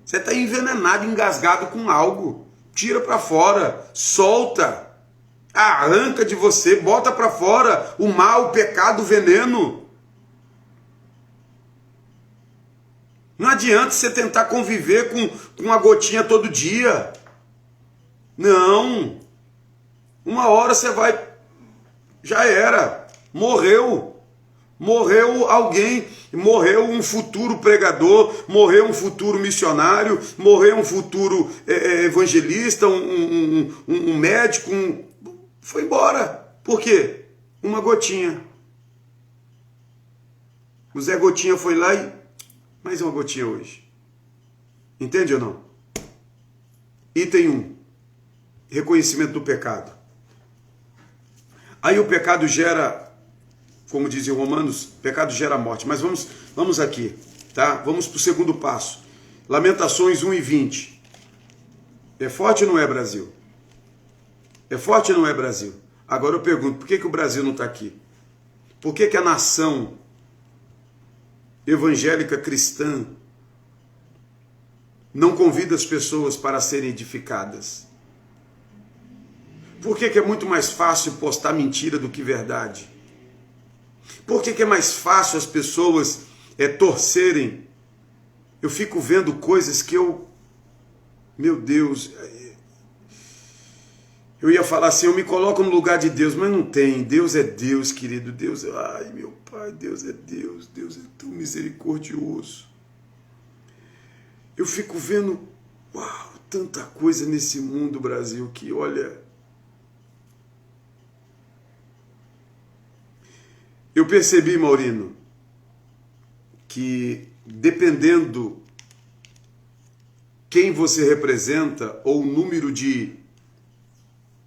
Você está envenenado, engasgado com algo. Tira para fora, solta, arranca de você, bota para fora o mal, o pecado, o veneno. Não adianta você tentar conviver com uma gotinha todo dia. Não. Uma hora você vai... Já era. Morreu. Morreu alguém. Morreu um futuro pregador. Morreu um futuro missionário. Morreu um futuro evangelista. Um médico. Foi embora. Por quê? Uma gotinha. O Zé Gotinha foi lá e... Mais uma gotinha hoje. Entende ou não? Item 1. Reconhecimento do pecado. Aí o pecado gera, como dizem Romanos, pecado gera morte. Mas vamos aqui, tá? Vamos para o segundo passo. Lamentações 1:20. É forte ou não é, Brasil? É forte ou não é, Brasil? Agora eu pergunto, por que o Brasil não está aqui? Por que a nação evangélica cristã não convida as pessoas para serem edificadas? Por que é muito mais fácil postar mentira do que verdade? Por que é mais fácil as pessoas torcerem? Eu fico vendo coisas que meu Deus, eu ia falar assim, eu me coloco no lugar de Deus, mas não tem. Deus é Deus, querido. Deus, ai meu Pai, Deus é Deus. Deus é tão misericordioso. Eu fico vendo, uau, tanta coisa nesse mundo, Brasil, que olha... Eu percebi, Maurino, que dependendo quem você representa ou o número de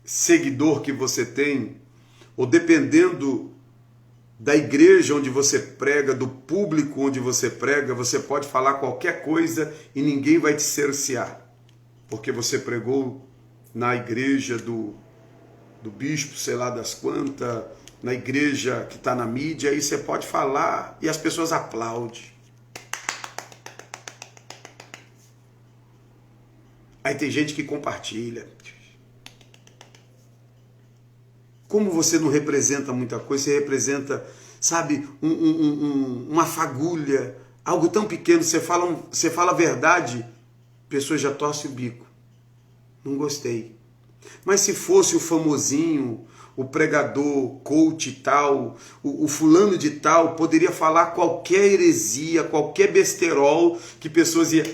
seguidor que você tem, ou dependendo da igreja onde você prega, do público onde você prega, você pode falar qualquer coisa e ninguém vai te cercear, porque você pregou na igreja do bispo, sei lá das quantas, na igreja que está na mídia, aí você pode falar e as pessoas aplaudem. Aí tem gente que compartilha. Como você não representa muita coisa, você representa, sabe, uma fagulha, algo tão pequeno, você fala a verdade, a pessoa já torce o bico. Não gostei. Mas se fosse o famosinho, o pregador, coach tal, o fulano de tal, poderia falar qualquer heresia, qualquer besterol, que pessoas iam,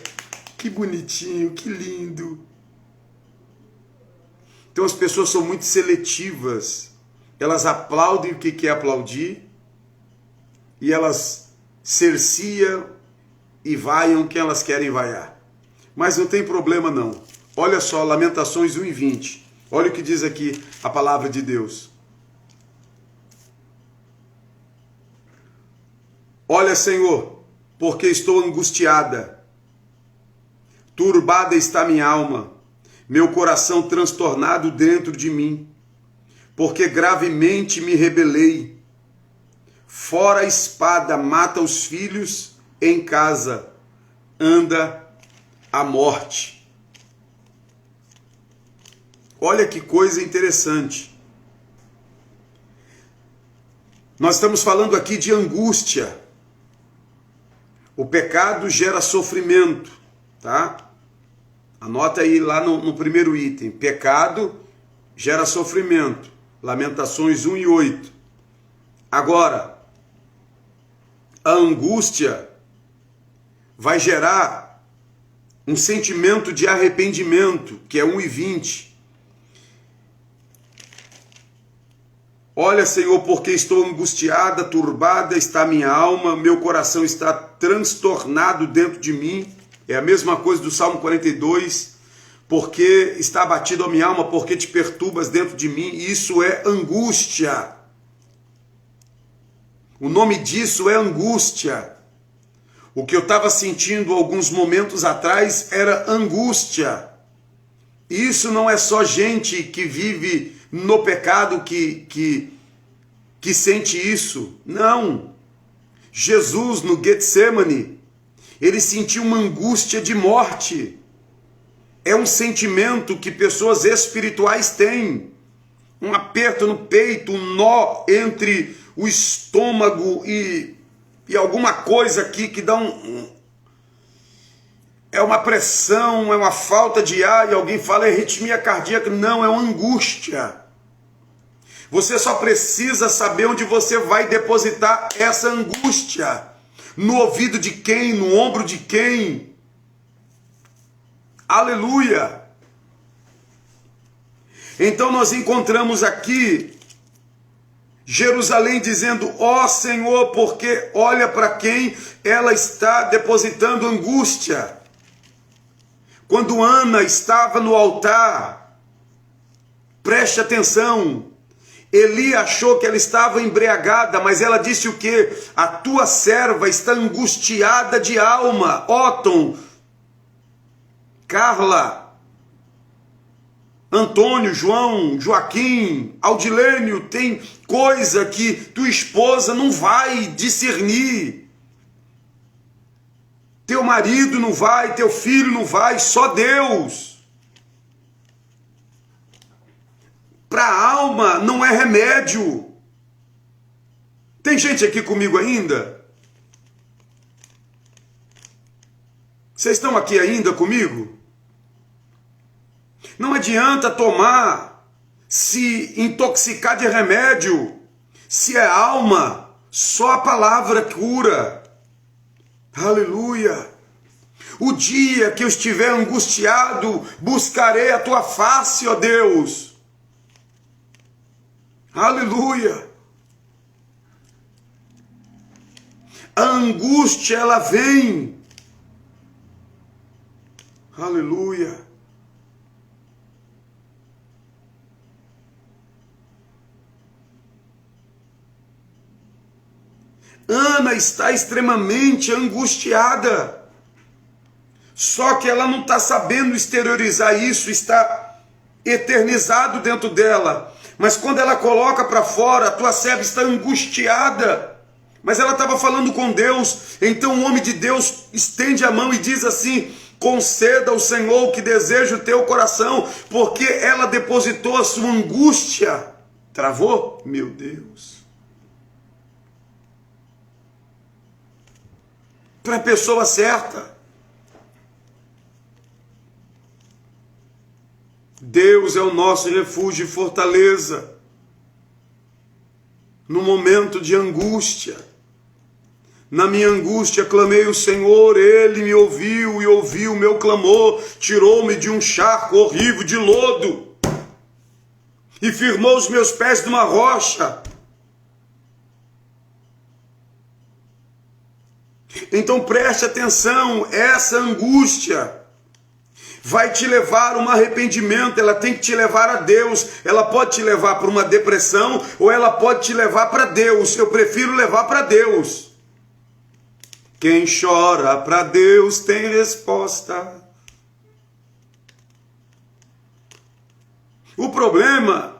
que bonitinho, que lindo. Então as pessoas são muito seletivas, elas aplaudem o que quer aplaudir, e elas cerciam e vaiam quem elas querem vaiar. Mas não tem problema não. Olha só, Lamentações 1:20. Olha o que diz aqui a palavra de Deus. Olha, Senhor, porque estou angustiada, turbada está minha alma, meu coração transtornado dentro de mim, porque gravemente me rebelei. Fora a espada mata os filhos, em casa anda a morte. Olha que coisa interessante. Nós estamos falando aqui de angústia. O pecado gera sofrimento, tá? Anota aí lá no primeiro item. Pecado gera sofrimento. Lamentações 1:8. Agora, a angústia vai gerar um sentimento de arrependimento, que é 1:20. Olha, Senhor, porque estou angustiada, turbada está minha alma, meu coração está transtornado dentro de mim. É a mesma coisa do Salmo 42. Porque está abatido a minha alma, porque te perturbas dentro de mim. Isso é angústia. O nome disso é angústia. O que eu estava sentindo alguns momentos atrás era angústia. E isso não é só gente que vive no pecado que sente isso. Não. Jesus, no Getsemane, ele sentiu uma angústia de morte. É um sentimento que pessoas espirituais têm. Um aperto no peito, um nó entre o estômago e alguma coisa aqui que dá é uma pressão, é uma falta de ar, e alguém fala arritmia cardíaca. Não, é uma angústia. Você só precisa saber onde você vai depositar essa angústia. No ouvido de quem? No ombro de quem? Aleluia! Então nós encontramos aqui Jerusalém dizendo, ó Senhor, porque olha para quem ela está depositando angústia. Quando Ana estava no altar, preste atenção, Eli achou que ela estava embriagada, mas ela disse o quê? A tua serva está angustiada de alma. Otton, Carla, Antônio, João, Joaquim, Audilênio, tem coisa que tua esposa não vai discernir. Teu marido não vai, teu filho não vai, só Deus. Para a alma não é remédio. Tem gente aqui comigo ainda? Vocês estão aqui ainda comigo? Não adianta tomar, se intoxicar de remédio. Se é alma, só a palavra cura. Aleluia. O dia que eu estiver angustiado, buscarei a tua face, ó Deus. Aleluia. A angústia, ela vem. Aleluia. Ana está extremamente angustiada. Só que ela não está sabendo exteriorizar isso, está eternizado dentro dela. Mas quando ela coloca para fora, a tua serva está angustiada. Mas ela estava falando com Deus. Então o homem de Deus estende a mão e diz assim, conceda ao Senhor o que deseja o teu coração, porque ela depositou a sua angústia. Travou? Meu Deus. Para a pessoa certa. Deus é o nosso refúgio e fortaleza. No momento de angústia. Na minha angústia clamei o Senhor, Ele me ouviu e ouviu o meu clamor, tirou-me de um charco horrível de lodo e firmou os meus pés numa rocha. Então preste atenção, essa angústia vai te levar a um arrependimento, ela tem que te levar a Deus, ela pode te levar para uma depressão ou ela pode te levar para Deus. Eu prefiro levar para Deus. Quem chora para Deus tem resposta. O problema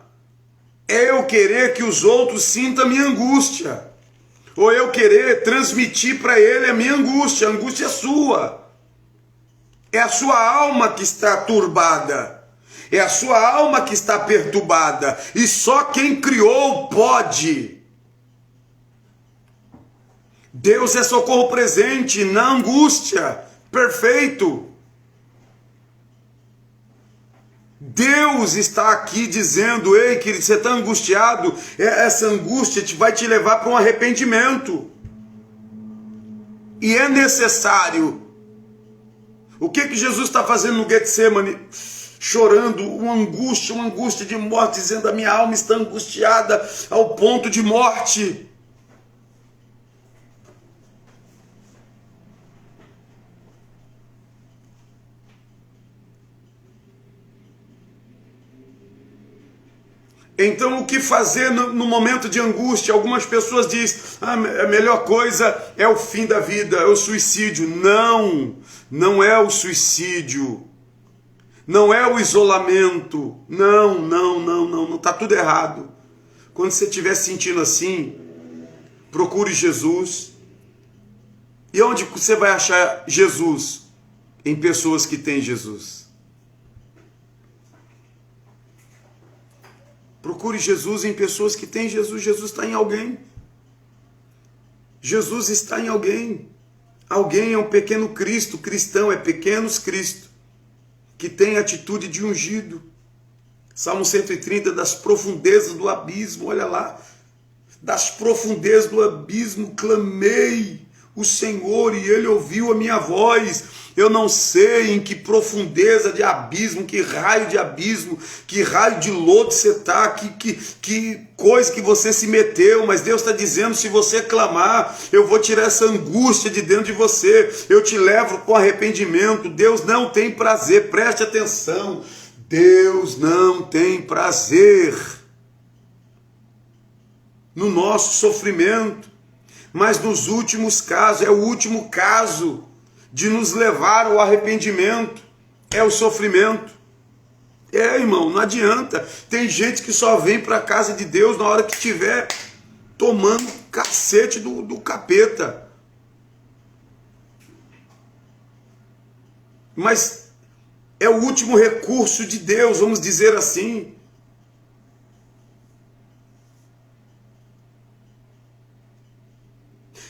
é eu querer que os outros sintam a minha angústia. Ou eu querer transmitir para ele a minha angústia. A angústia é sua. É a sua alma que está turbada. É a sua alma que está perturbada. E só quem criou pode. Deus é socorro presente na angústia. Perfeito. Deus está aqui dizendo, ei querido, você está angustiado, essa angústia vai te levar para um arrependimento. E é necessário. O que Jesus está fazendo no Getsemane? Chorando, uma angústia de morte, dizendo, a minha alma está angustiada ao ponto de morte. Então, o que fazer no momento de angústia? Algumas pessoas dizem, a melhor coisa é o fim da vida, é o suicídio. Não, não é o suicídio. Não é o isolamento. Não, está tudo errado. Quando você estiver sentindo assim, procure Jesus. E onde você vai achar Jesus? Em pessoas que têm Jesus. Procure Jesus em pessoas que têm Jesus. Jesus está em alguém. Jesus está em alguém. Alguém é um pequeno Cristo. Cristão é pequenos Cristo, que tem atitude de ungido. Salmo 130, das profundezas do abismo, olha lá. Das profundezas do abismo clamei o Senhor e Ele ouviu a minha voz. Eu não sei em que profundeza de abismo, que raio de abismo, que raio de lodo você está, que coisa que você se meteu, mas Deus está dizendo, se você clamar, eu vou tirar essa angústia de dentro de você, eu te levo com arrependimento. Deus não tem prazer, preste atenção, Deus não tem prazer no nosso sofrimento, mas nos últimos casos, é o último caso de nos levar ao arrependimento, é o sofrimento. Irmão, não adianta. Tem gente que só vem para a casa de Deus na hora que estiver tomando cacete do capeta. Mas é o último recurso de Deus, vamos dizer assim.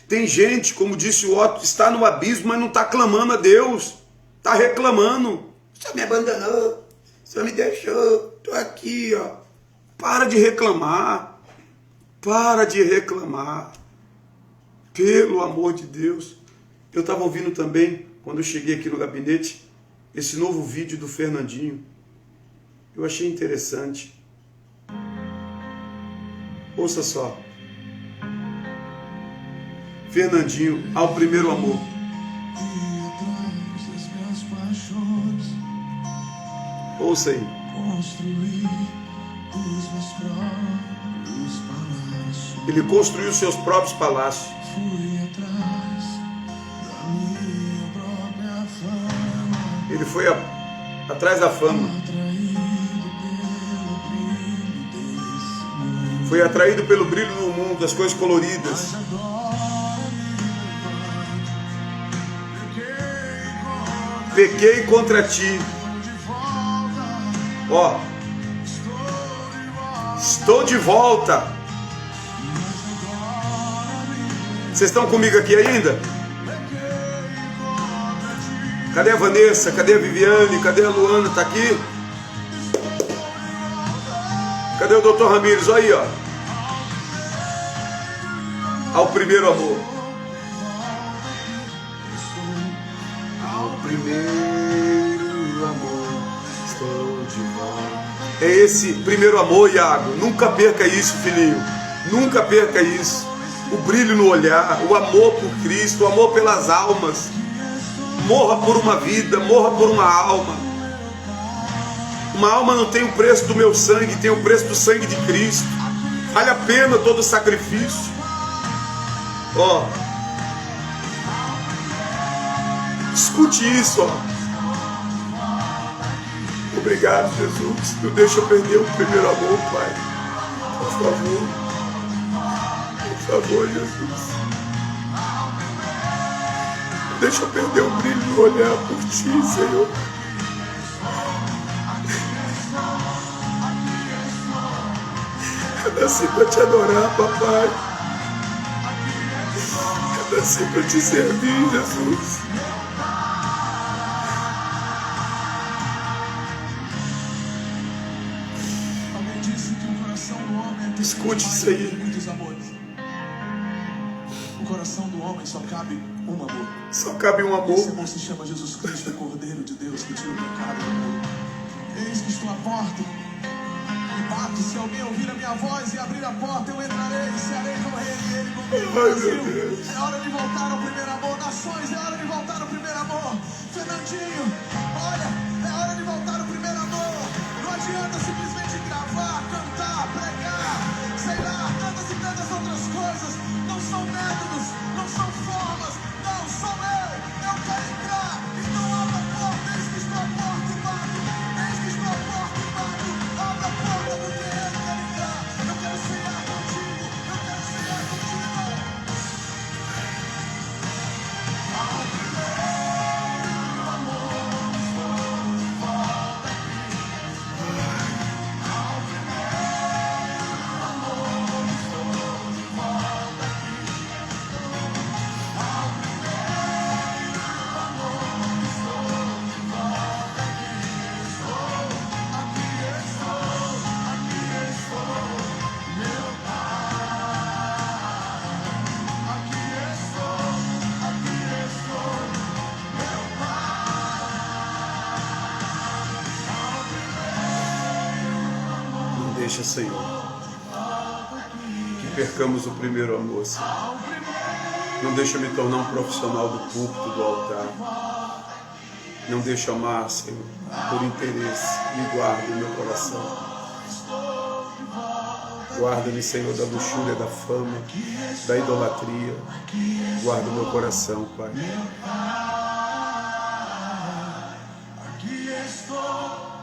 Tem gente, como disse o Otto, está no abismo, mas não está clamando a Deus. Está reclamando. O Senhor me abandonou, o Senhor me deixou, estou aqui, ó. Para de reclamar. Para de reclamar. Pelo amor de Deus. Eu estava ouvindo também, quando eu cheguei aqui no gabinete, esse novo vídeo do Fernandinho. Eu achei interessante. Ouça só. Fernandinho, ao primeiro amor. Ouça aí. Ele construiu seus próprios palácios. Ele foi atrás da fama. Foi atraído pelo brilho do mundo, das coisas coloridas. Pequei contra ti. Ó, estou de volta. Vocês estão comigo aqui ainda? Cadê a Vanessa? Cadê a Viviane? Cadê a Luana? Tá aqui? Cadê o Dr. Ramires? Olha aí, ó. Ao primeiro amor. Primeiro amor, estou de volta. É esse primeiro amor, Iago. Nunca perca isso, filhinho. Nunca perca isso. O brilho no olhar, o amor por Cristo, o amor pelas almas. Morra por uma vida, morra por uma alma. Uma alma não tem o preço do meu sangue, tem o preço do sangue de Cristo. Vale a pena todo o sacrifício. Ó. Escute isso, ó. Obrigado, Jesus. Não deixa eu perder o primeiro amor, Pai. Por favor. Por favor, Jesus. Não deixa eu perder o brilho no olhar por Ti, Senhor. Eu nasci para Te adorar, Papai. Eu nasci para Te servir, Jesus. Escute isso aí.
No coração do homem só cabe um amor.
Só cabe um amor.
Esse amor se chama Jesus Cristo, o Cordeiro de Deus que tira o pecado do mundo. Eis que estou à porta e bato. Se alguém ouvir a minha voz e abrir a porta, eu entrarei, cearei com o rei e ele comigo. Brasil, é hora de voltar ao primeiro amor. Nações, é hora de voltar ao primeiro amor. Fernandinho, olha, é hora de voltar ao primeiro amor. Não adianta simplesmente gravar, cantar, pregar.
deixa, Senhor, que percamos o primeiro amor, Senhor. Não deixa me tornar um profissional do púlpito, do altar. Não deixa amar, Senhor, por interesse. Me guarda em meu coração. Guarda-me, Senhor, da luxúria, da fama, da idolatria. Guarda o meu coração, Pai.
Aqui estou,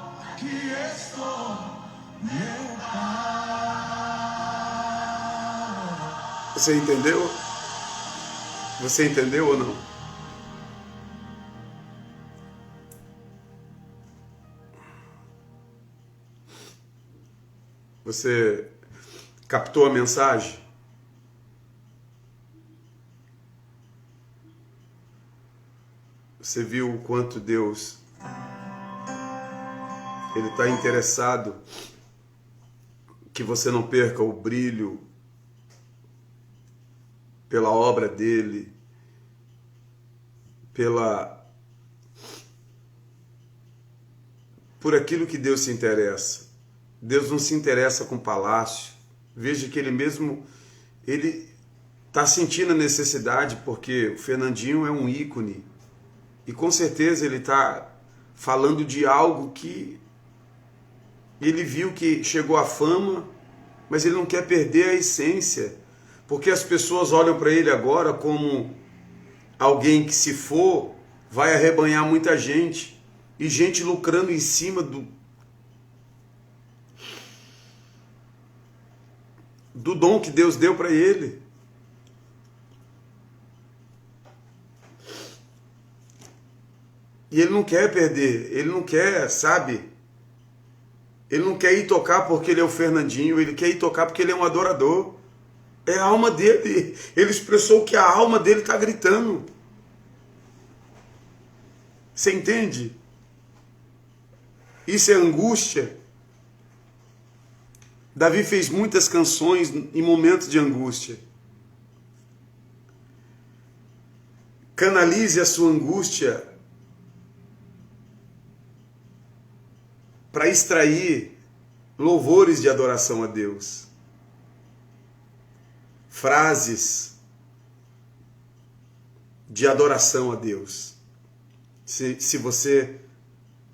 meu Pai.
Você entendeu? Você entendeu ou não? Você captou a mensagem? Você viu o quanto Deus Ele está interessado que você não perca o brilho pela obra dele, por aquilo que Deus se interessa. Deus não se interessa com palácio. Veja que ele mesmo, ele está sentindo a necessidade, porque o Fernandinho é um ícone. E com certeza ele está falando de algo que ele viu que chegou à fama, mas ele não quer perder a essência. Porque as pessoas olham para ele agora como alguém que, se for, vai arrebanhar muita gente. E gente lucrando em cima do dom que Deus deu para ele. E ele não quer perder, ele não quer, sabe? Ele não quer ir tocar porque ele é o Fernandinho, ele quer ir tocar porque ele é um adorador. É a alma dele. Ele expressou que a alma dele está gritando. Você entende? Isso é angústia. Davi fez muitas canções em momentos de angústia. Canalize a sua angústia para extrair louvores de adoração a Deus. Frases de adoração a Deus. Se você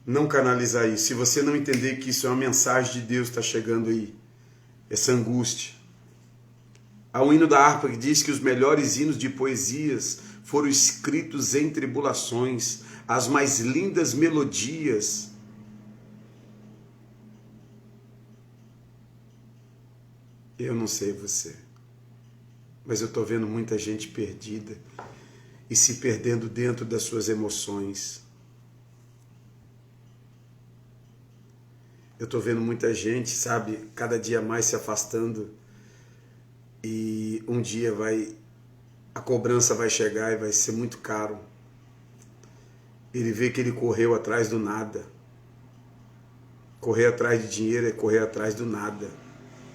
não canalizar isso, se você não entender que isso é uma mensagem de Deus que está chegando aí, essa angústia. Há um hino da harpa que diz que os melhores hinos de poesias foram escritos em tribulações, as mais lindas melodias. Eu não sei você, mas eu estou vendo muita gente perdida e se perdendo dentro das suas emoções. Eu estou vendo muita gente, sabe, cada dia mais se afastando, e um dia a cobrança vai chegar e vai ser muito caro. Ele vê que ele correu atrás do nada. Correr atrás de dinheiro é correr atrás do nada.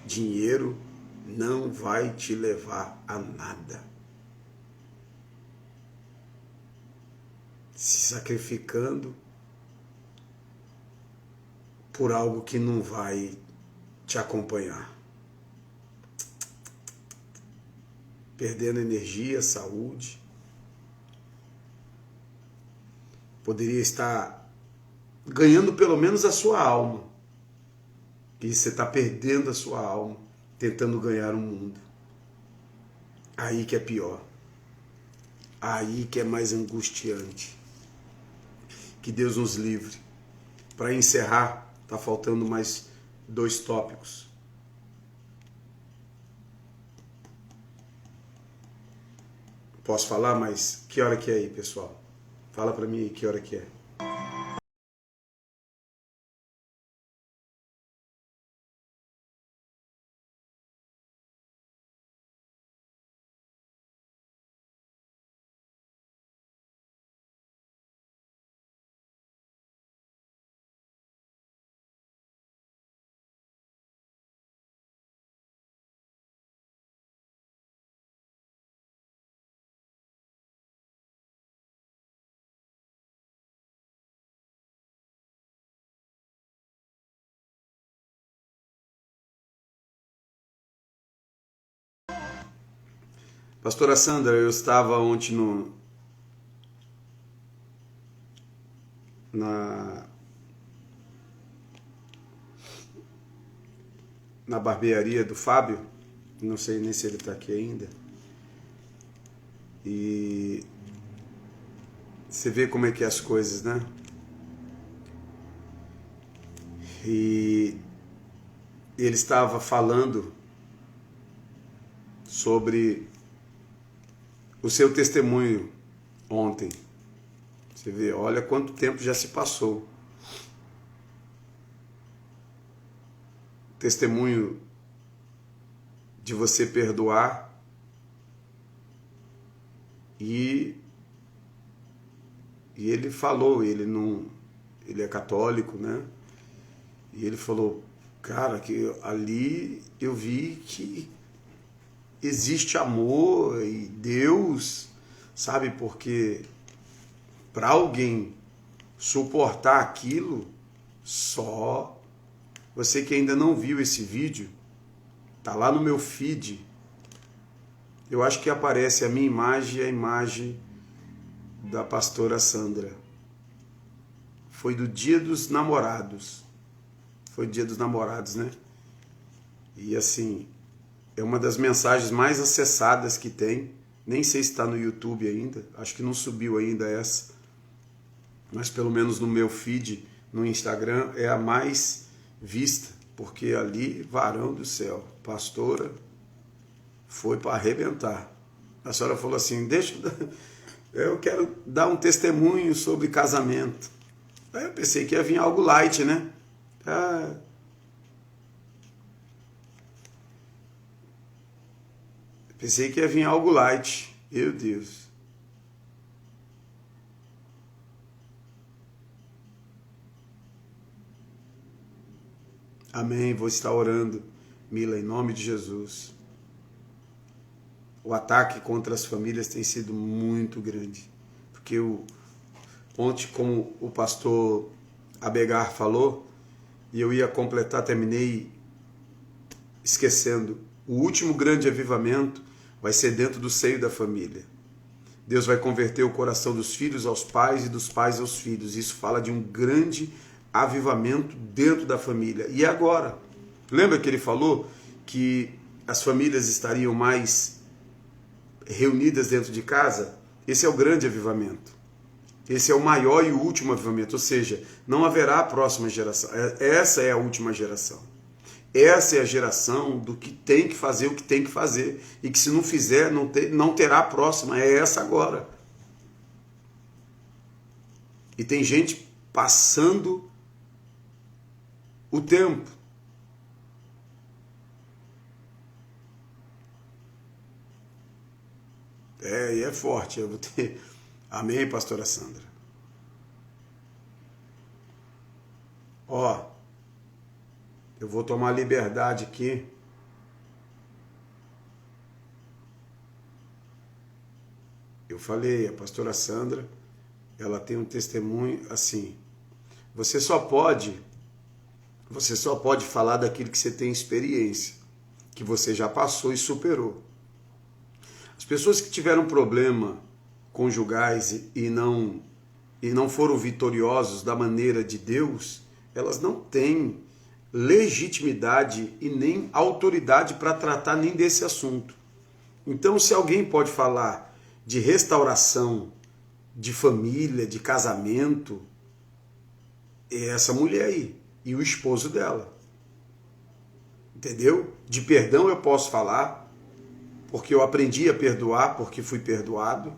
Dinheiro não vai te levar a nada. Se sacrificando por algo que não vai te acompanhar. Perdendo energia, saúde. Poderia estar ganhando pelo menos a sua alma. E você está perdendo a sua alma, tentando ganhar o mundo. Aí que é pior. Aí que é mais angustiante. Que Deus nos livre. Para encerrar, está faltando mais 2 tópicos. Posso falar, mas que hora que é aí, pessoal? Fala para mim aí que hora que é. Pastora Sandra, eu estava ontem na barbearia do Fábio, não sei nem se ele está aqui ainda, e você vê como é que é as coisas, né? E ele estava falando sobre o seu testemunho ontem. Você vê, olha quanto tempo já se passou. Testemunho de você perdoar e ele falou, ele é católico, né? E ele falou, cara, que ali eu vi que existe amor e Deus, sabe? Porque para alguém suportar aquilo, só você que ainda não viu esse vídeo, tá lá no meu feed. Eu acho que aparece a minha imagem e a imagem da pastora Sandra. Foi do Dia dos Namorados. Foi Dia dos Namorados, né? E assim, é uma das mensagens mais acessadas que tem. Nem sei se está no YouTube ainda. Acho que não subiu ainda essa. Mas pelo menos no meu feed, no Instagram, é a mais vista. Porque ali, varão do céu, pastora, foi para arrebentar. A senhora falou assim, eu quero dar um testemunho sobre casamento. Aí eu pensei que ia vir algo light, né? Pensei que ia vir algo light. Meu Deus. Amém. Vou estar orando, Mila, em nome de Jesus. O ataque contra as famílias tem sido muito grande. Porque ontem, como o pastor Abegar falou, e eu ia completar, terminei esquecendo. O último grande avivamento vai ser dentro do seio da família. Deus vai converter o coração dos filhos aos pais e dos pais aos filhos. Isso fala de um grande avivamento dentro da família. E agora? Lembra que ele falou que as famílias estariam mais reunidas dentro de casa? Esse é o grande avivamento. Esse é o maior e o último avivamento. Ou seja, não haverá a próxima geração. Essa é a última geração. Essa é a geração do que tem que fazer o que tem que fazer. E que se não fizer, não terá a próxima. É essa agora. E tem gente passando o tempo. E é forte. Eu vou ter... Amém, pastora Sandra. Eu vou tomar liberdade aqui. Eu falei, a pastora Sandra, ela tem um testemunho assim. Você só pode falar daquilo que você tem experiência, que você já passou e superou. As pessoas que tiveram problema conjugais e não foram vitoriosos da maneira de Deus, elas não têm legitimidade e nem autoridade para tratar nem desse assunto. Então, se alguém pode falar de restauração, de família, de casamento, é essa mulher aí e o esposo dela. Entendeu? De perdão eu posso falar, porque eu aprendi a perdoar, porque fui perdoado,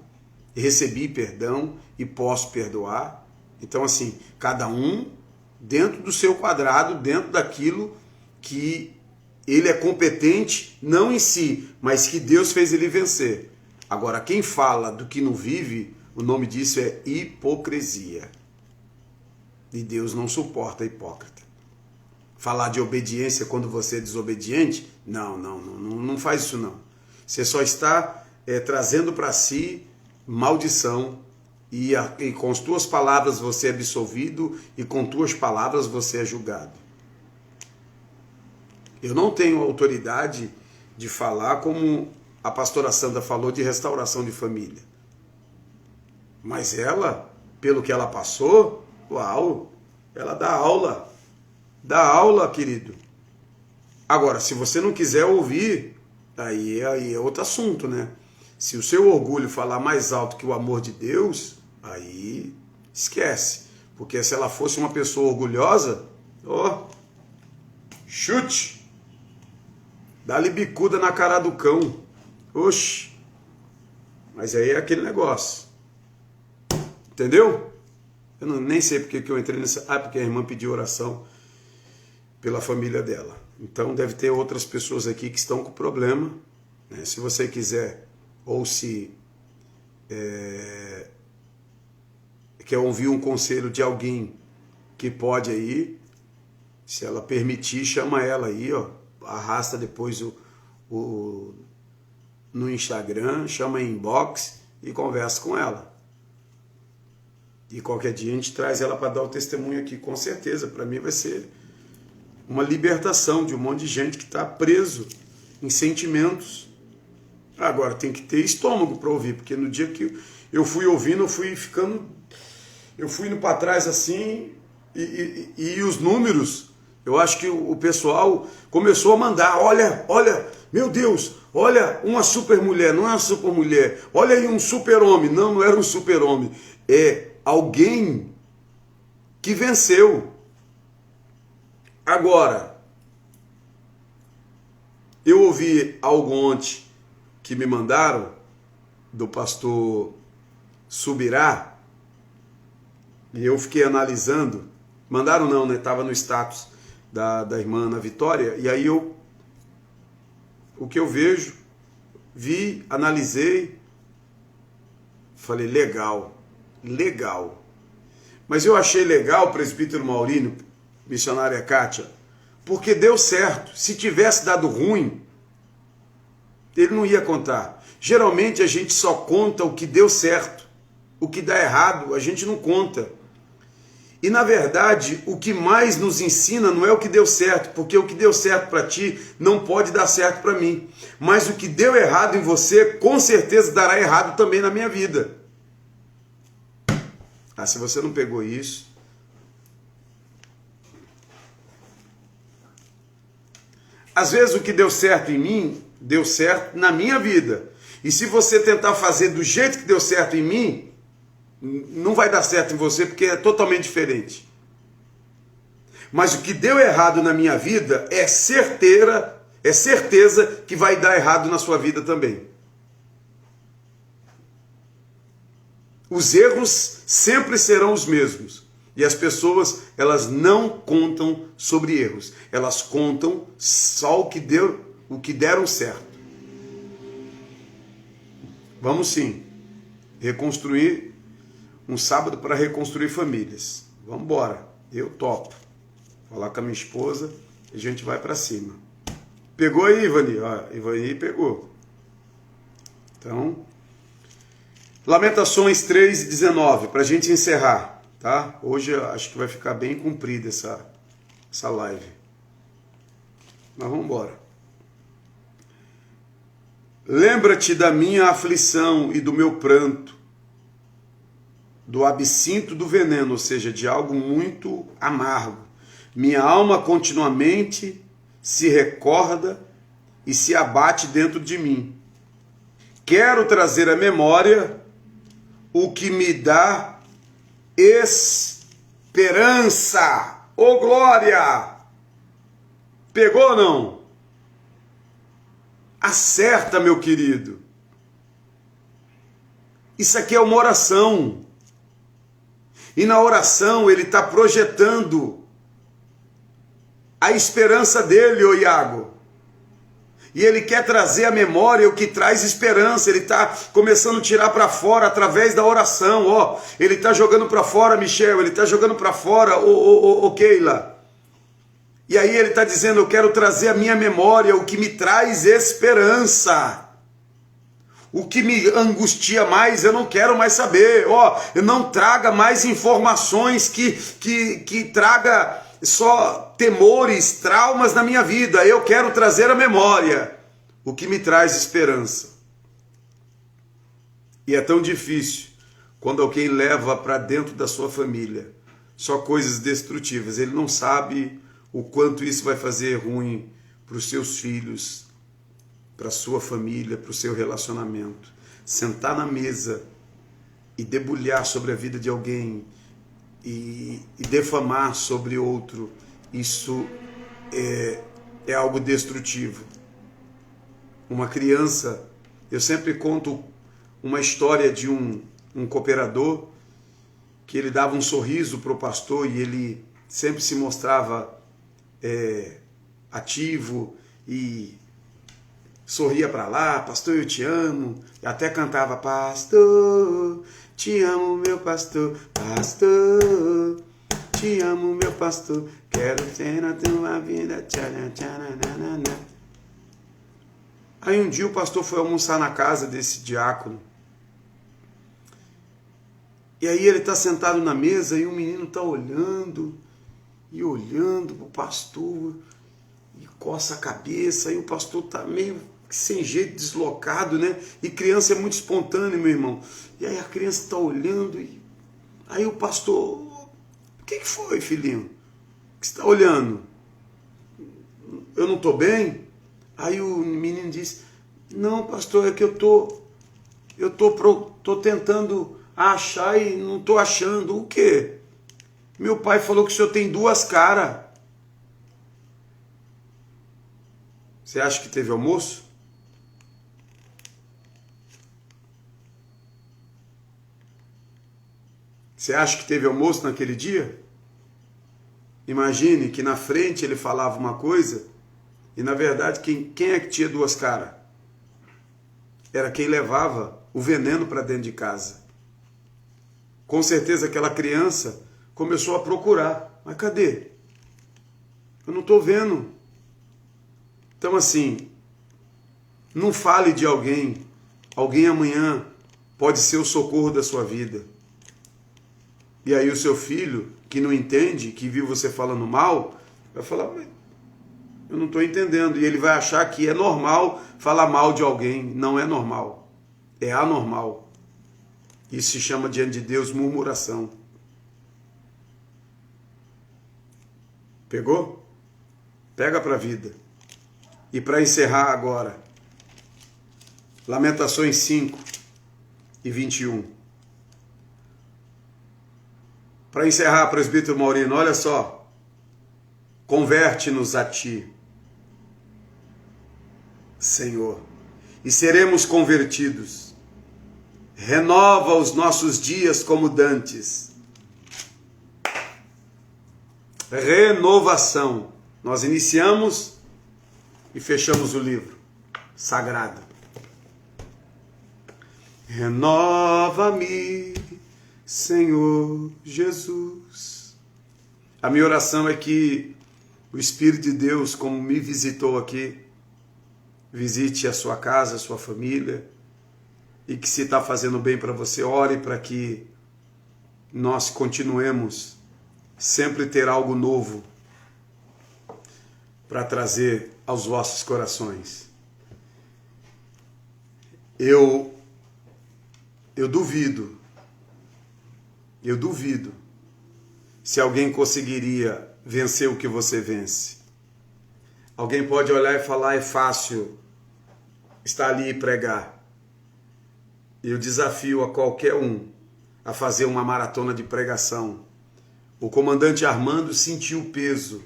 recebi perdão e posso perdoar. Então, assim, cada um dentro do seu quadrado, dentro daquilo que ele é competente, não em si, mas que Deus fez ele vencer. Agora, quem fala do que não vive, o nome disso é hipocrisia. E Deus não suporta hipócrita. Falar de obediência quando você é desobediente, não faz isso não. Você só está trazendo para si maldição e com as tuas palavras você é absolvido e com tuas palavras você é julgado. Eu não tenho autoridade de falar como a pastora Sandra falou de restauração de família. Mas ela, pelo que ela passou, uau, ela dá aula. Dá aula, querido. Agora, se você não quiser ouvir, aí é outro assunto, né? Se o seu orgulho falar mais alto que o amor de Deus, aí esquece. Porque se ela fosse uma pessoa orgulhosa, ó, chute. Dá-lhe bicuda na cara do cão. Oxi. Mas aí é aquele negócio. Entendeu? Eu nem sei porque que eu entrei nessa... Ah, porque a irmã pediu oração pela família dela. Então deve ter outras pessoas aqui que estão com problema, né? Se você quiser, ou se quer ouvir um conselho de alguém que pode aí, se ela permitir, chama ela aí, ó, arrasta depois no Instagram, chama em inbox e conversa com ela. E qualquer dia a gente traz ela para dar o testemunho aqui, com certeza. Para mim vai ser uma libertação de um monte de gente que está preso em sentimentos. Agora, tem que ter estômago para ouvir, porque no dia que eu fui ouvindo, eu fui indo para trás assim, e os números, eu acho que o pessoal começou a mandar, olha, meu Deus, olha uma super mulher, não é uma super mulher, olha aí um super homem, não era um super homem, é alguém que venceu. Agora, eu ouvi algo ontem que me mandaram do pastor Subirá, e eu fiquei analisando. Mandaram não, né? Estava no status da irmã Ana Vitória, e aí o que eu vi, analisei, falei, legal. Mas eu achei legal, presbítero Maurino, missionária Kátia, porque deu certo. Se tivesse dado ruim, ele não ia contar. Geralmente a gente só conta o que deu certo. O que dá errado, a gente não conta. E na verdade, o que mais nos ensina não é o que deu certo, porque o que deu certo para ti não pode dar certo para mim. Mas o que deu errado em você, com certeza dará errado também na minha vida. Ah, se você não pegou isso... Às vezes o que deu certo em mim, deu certo na minha vida. E se você tentar fazer do jeito que deu certo em mim, não vai dar certo em você, porque é totalmente diferente. Mas o que deu errado na minha vida é certeza que vai dar errado na sua vida também. Os erros sempre serão os mesmos. E as pessoas, elas não contam sobre erros. Elas contam só o que deram certo. Vamos sim reconstruir um sábado para reconstruir famílias. Vamos embora. Eu topo. Falar com a minha esposa e a gente vai para cima. Pegou aí, Ivani? Ivani pegou. Então, Lamentações 3:19, para a gente encerrar. Tá? Hoje eu acho que vai ficar bem comprida essa live. Mas vamos embora. Lembra-te da minha aflição e do meu pranto, do absinto do veneno, ou seja, de algo muito amargo. Minha alma continuamente se recorda e se abate dentro de mim. Quero trazer à memória o que me dá esperança. Ô glória! Pegou ou não? Acerta, meu querido. Isso aqui é uma oração. E na oração ele está projetando a esperança dele, ô Iago. E ele quer trazer à memória o que traz esperança. Ele está começando a tirar para fora através da oração. Ó, ele está jogando para fora, Michel. Ele está jogando para fora, Keila. E aí ele está dizendo, eu quero trazer à minha memória o que me traz esperança. O que me angustia mais, eu não quero mais saber. Ó, eu não traga mais informações que traga só temores, traumas na minha vida. Eu quero trazer à memória o que me traz esperança. E é tão difícil quando alguém leva para dentro da sua família só coisas destrutivas. Ele não sabe o quanto isso vai fazer ruim para os seus filhos, para a sua família, para o seu relacionamento. Sentar na mesa e debulhar sobre a vida de alguém e defamar sobre outro, isso é algo destrutivo. Uma criança, eu sempre conto uma história de um cooperador que ele dava um sorriso para o pastor e ele sempre se mostrava ativo e sorria para lá, pastor, eu te amo, e até cantava, pastor, te amo, meu pastor, pastor, te amo, meu pastor, quero ter na tua vida. Aí um dia o pastor foi almoçar na casa desse diácono, e aí ele está sentado na mesa e o menino está olhando para o pastor, e coça a cabeça, e o pastor está meio sem jeito, deslocado, né? E criança é muito espontânea, meu irmão. E aí a criança está olhando, e aí o pastor, o que foi, filhinho? O que você está olhando? Eu não estou bem? Aí o menino disse, não, pastor, é que eu tô tentando achar e não estou achando. O quê? Meu pai falou que o senhor tem duas caras. Você acha que teve almoço? Você acha que teve almoço naquele dia? Imagine que na frente ele falava uma coisa e na verdade quem é que tinha duas caras? Era quem levava o veneno para dentro de casa. Com certeza aquela criança começou a procurar. Mas cadê? Eu não estou vendo. Então assim, não fale de alguém. Alguém amanhã pode ser o socorro da sua vida. E aí o seu filho, que não entende, que viu você falando mal, vai falar, mas eu não estou entendendo. E ele vai achar que é normal falar mal de alguém. Não é normal. É anormal. Isso se chama diante de Deus murmuração. Pegou? Pega para a vida. E para encerrar agora, Lamentações 5 e 21. Para encerrar, presbítero Maurino, olha só. Converte-nos a ti, Senhor, e seremos convertidos. Renova os nossos dias como dantes. Renovação. Nós iniciamos e fechamos o livro sagrado. Renova-me, Senhor Jesus. A minha oração é que o Espírito de Deus, como me visitou aqui, visite a sua casa, a sua família, e que se está fazendo bem para você, ore para que nós continuemos sempre ter algo novo para trazer aos vossos corações. Eu duvido se alguém conseguiria vencer o que você vence. Alguém pode olhar e falar, é fácil estar ali e pregar. Eu desafio a qualquer um a fazer uma maratona de pregação. O comandante Armando sentiu o peso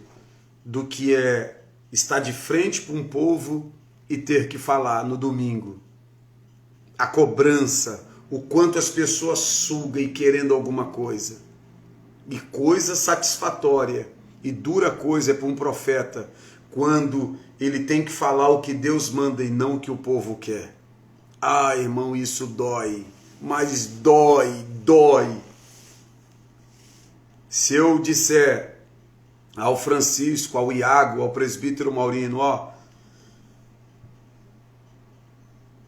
do que é estar de frente para um povo e ter que falar no domingo. A cobrança, o quanto as pessoas sugam e querendo alguma coisa. E coisa satisfatória e dura coisa é para um profeta quando ele tem que falar o que Deus manda e não o que o povo quer. Ah, irmão, isso dói, mas dói. Se eu disser ao Francisco, ao Iago, ao presbítero Maurino, ó,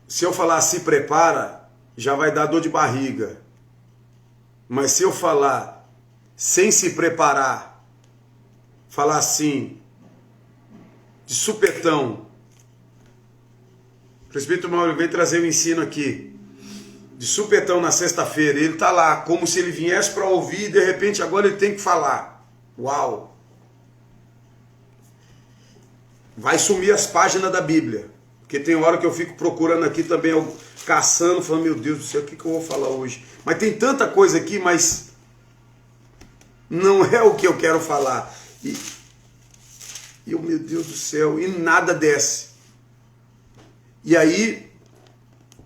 se eu falar se prepara, já vai dar dor de barriga. Mas se eu falar sem se preparar, falar assim, de supetão, o presbítero Mauro vem trazer o ensino aqui. de supetão na sexta-feira, ele está lá, como se ele viesse para ouvir e de repente agora ele tem que falar. Uau! Vai sumir as páginas da Bíblia. Porque tem hora que eu fico procurando aqui também, caçando, falando, meu Deus do céu, o que eu vou falar hoje? Mas tem tanta coisa aqui, mas não é o que eu quero falar. E eu, meu Deus do céu, e nada desce. E aí,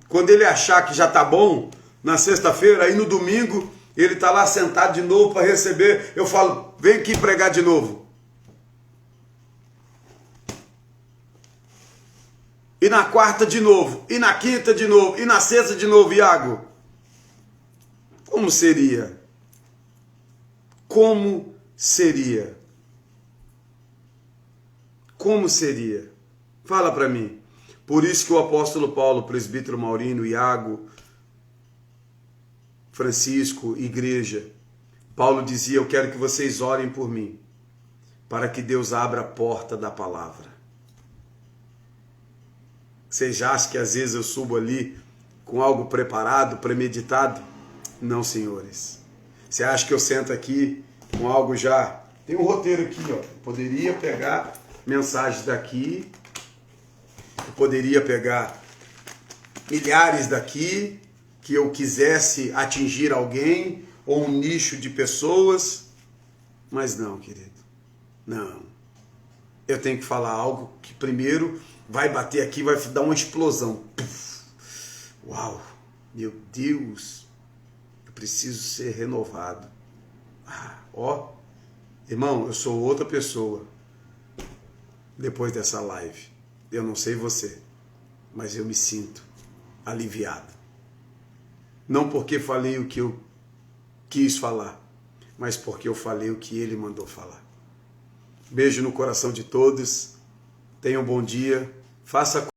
quando ele achar que já tá bom, na sexta-feira, aí no domingo, ele tá lá sentado de novo para receber, eu falo, vem aqui pregar de novo. E na quarta de novo, e na quinta de novo, e na sexta de novo, Iago. Como seria? Como seria? Como seria? Fala para mim. Por isso que o apóstolo Paulo, o presbítero Maurino, Iago, Francisco, igreja, Paulo dizia, eu quero que vocês orem por mim, para que Deus abra a porta da palavra. Vocês acham que às vezes eu subo ali com algo preparado, premeditado? Não, senhores. Você acha que eu sento aqui com algo já... Tem um roteiro aqui, ó. Eu poderia pegar mensagens daqui, eu poderia pegar milhares daqui, que eu quisesse atingir alguém ou um nicho de pessoas, mas não, querido. Não. Eu tenho que falar algo que primeiro vai bater aqui, vai dar uma explosão. Puf. Uau, meu Deus, eu preciso ser renovado. Ó, irmão, eu sou outra pessoa depois dessa live. Eu não sei você, mas eu me sinto aliviado. Não porque falei o que eu quis falar, mas porque eu falei o que ele mandou falar. Beijo no coração de todos. Tenham um bom dia. Faça